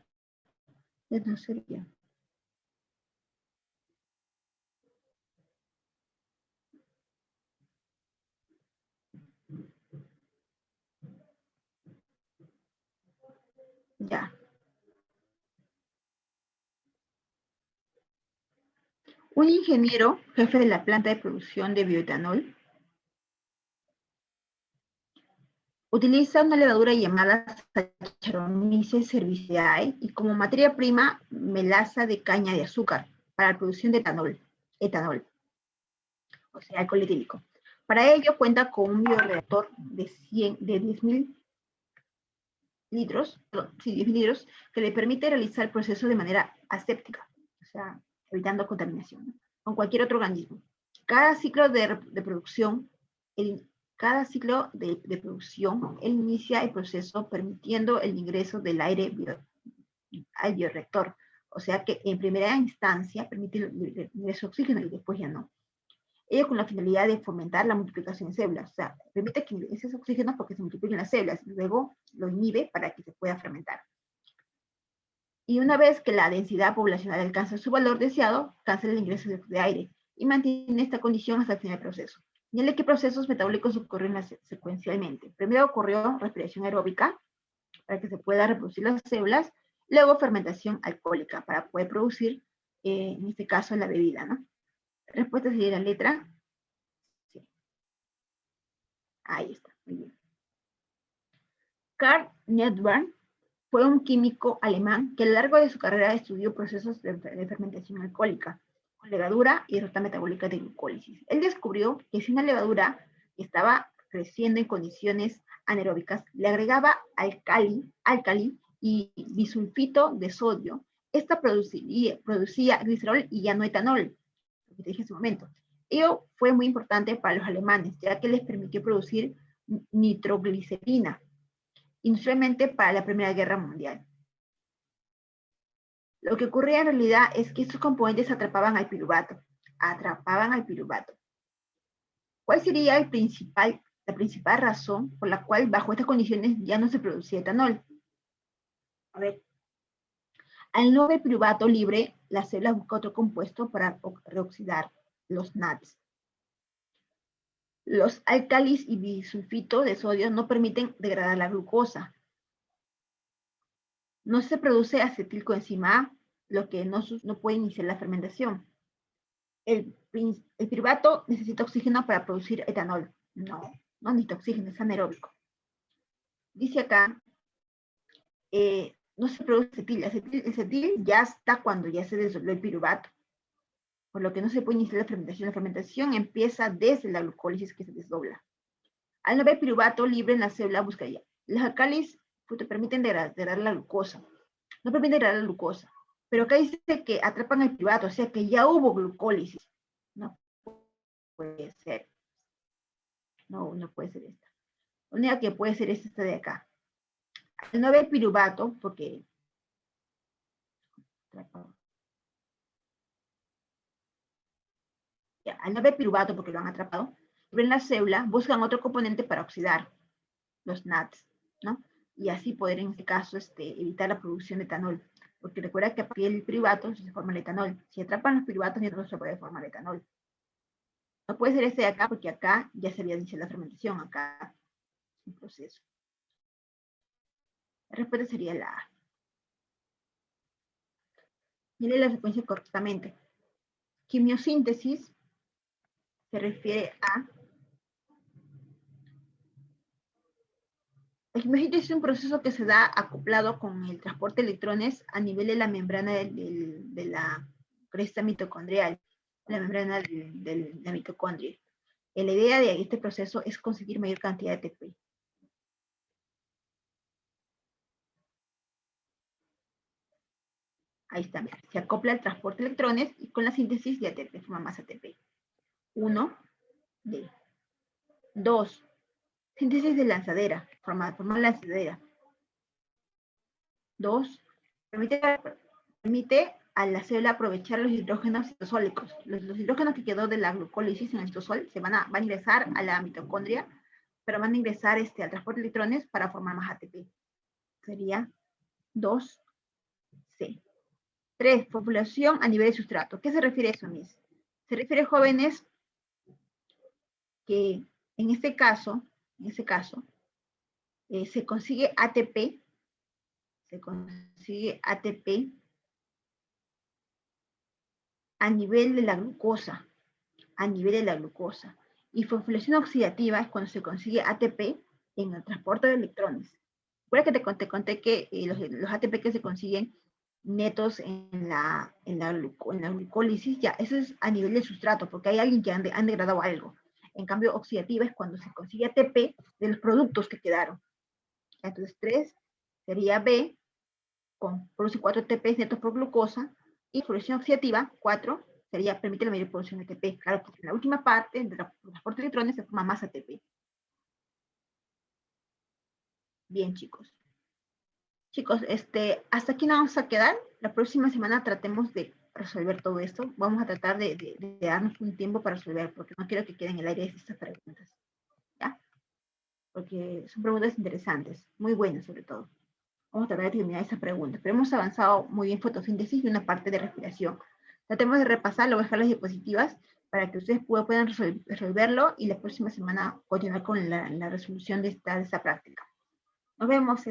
Ya no se ve. Ya. Un ingeniero, jefe de la planta de producción de bioetanol, utiliza una levadura llamada Saccharomyces cerevisiae y como materia prima melaza de caña de azúcar para la producción de etanol, o sea, alcohol etílico. Para ello cuenta con un bioreactor de 10.000 litros, que le permite realizar el proceso de manera aséptica, o sea, evitando contaminación, ¿no? Con cualquier otro organismo. Cada ciclo de producción, él inicia el proceso permitiendo el ingreso del aire al bioreactor. O sea que en primera instancia permite el ingreso de oxígeno y después ya no. Ello con la finalidad de fomentar la multiplicación de células. O sea, permite que ingrese oxígeno porque se multipliquen las células y luego lo inhibe para que se pueda fermentar. Y una vez que la densidad poblacional alcanza su valor deseado, cancela el ingreso de aire y mantiene esta condición hasta el final del proceso. Señale que procesos metabólicos ocurren secuencialmente. Primero ocurrió respiración aeróbica para que se pueda reproducir las células, luego fermentación alcohólica para poder producir, en este caso, la bebida, ¿no? Respuesta sería la letra C. Ahí está, muy bien. Karl Niedbern fue un químico alemán que a lo largo de su carrera estudió procesos de fermentación alcohólica, con levadura y ruta metabólica de glucólisis. Él descubrió que si una levadura estaba creciendo en condiciones anaeróbicas, le agregaba álcali y bisulfito de sodio, esta producía glicerol y ya no etanol, lo que te dije hace un momento. Ello fue muy importante para los alemanes, ya que les permitió producir nitroglicerina, inicialmente para la Primera Guerra Mundial. Lo que ocurría en realidad es que estos componentes atrapaban al piruvato. ¿Cuál sería la principal razón por la cual bajo estas condiciones ya no se producía etanol? A ver, al no haber piruvato libre, la célula busca otro compuesto para reoxidar los NADs. Los álcalis y bisulfito de sodio no permiten degradar la glucosa. No se produce acetilcoenzima A, lo que no puede iniciar la fermentación. El piruvato necesita oxígeno para producir etanol. No necesita oxígeno, es anaeróbico. Dice acá, no se produce acetil. El acetil ya está cuando ya se disolvió el piruvato, por lo que no se puede iniciar la fermentación. La fermentación empieza desde la glucólisis que se desdobla. Al no haber piruvato libre en la célula, buscaría. Los alcalis permiten degradar la glucosa. No permiten degradar la glucosa. Pero acá dice que atrapan el piruvato, o sea que ya hubo glucólisis. No puede ser. No puede ser esta. La única que puede ser es esta de acá. Al no haber piruvato, porque al no haber piruvato porque lo han atrapado, en la célula buscan otro componente para oxidar, los NADs, ¿no? Y así poder en este caso evitar la producción de etanol. Porque recuerda que a partir del piruvato se forma el etanol. Si atrapan los piruvatos, ya no se puede formar etanol. No puede ser este de acá porque acá ya se había iniciado la fermentación, acá es un proceso. La respuesta sería la A. Mire la secuencia correctamente. Quimiosíntesis se refiere a... La quimiosíntesis es un proceso que se da acoplado con el transporte de electrones a nivel de la membrana de la cresta mitocondrial, la membrana de la mitocondria. La idea de este proceso es conseguir mayor cantidad de ATP. Ahí está, se acopla el transporte de electrones y con la síntesis de ATP forma más ATP. 1, D. 2. Síntesis de lanzadera, forma lanzadera. 2. Permite a la célula aprovechar los hidrógenos citosólicos. Los hidrógenos que quedó de la glucólisis en el citosol van a ingresar a la mitocondria, pero van a ingresar al transporte de electrones para formar más ATP. Sería 2C. 3. Populación a nivel de sustrato. ¿Qué se refiere a eso, Miss? Se refiere a jóvenes que en este caso, se consigue ATP, a nivel de la glucosa, Y fosforilación oxidativa es cuando se consigue ATP en el transporte de electrones. Recuerda que te conté que los ATP que se consiguen netos en la glucólisis, ya, eso es a nivel de sustrato, porque hay alguien que han degradado algo. En cambio, oxidativa es cuando se consigue ATP de los productos que quedaron. Entonces, 3 sería B, produce 4 ATP netos por glucosa, y fosforilación oxidativa, 4, permite la mayor producción de ATP. Claro, porque en la última parte del transporte de electrones se forma más ATP. Bien, chicos. Chicos, hasta aquí nos vamos a quedar. La próxima semana tratemos de resolver todo esto. Vamos a tratar de darnos un tiempo para resolver, porque no quiero que queden en el aire estas preguntas. ¿Ya? Porque son preguntas interesantes, muy buenas sobre todo. Vamos a tratar de terminar esa pregunta. Pero hemos avanzado muy bien fotosíntesis y una parte de respiración. Tratemos de repasar, lo voy a dejar las diapositivas para que ustedes puedan resolverlo y la próxima semana continuar con la resolución de esta práctica. Nos vemos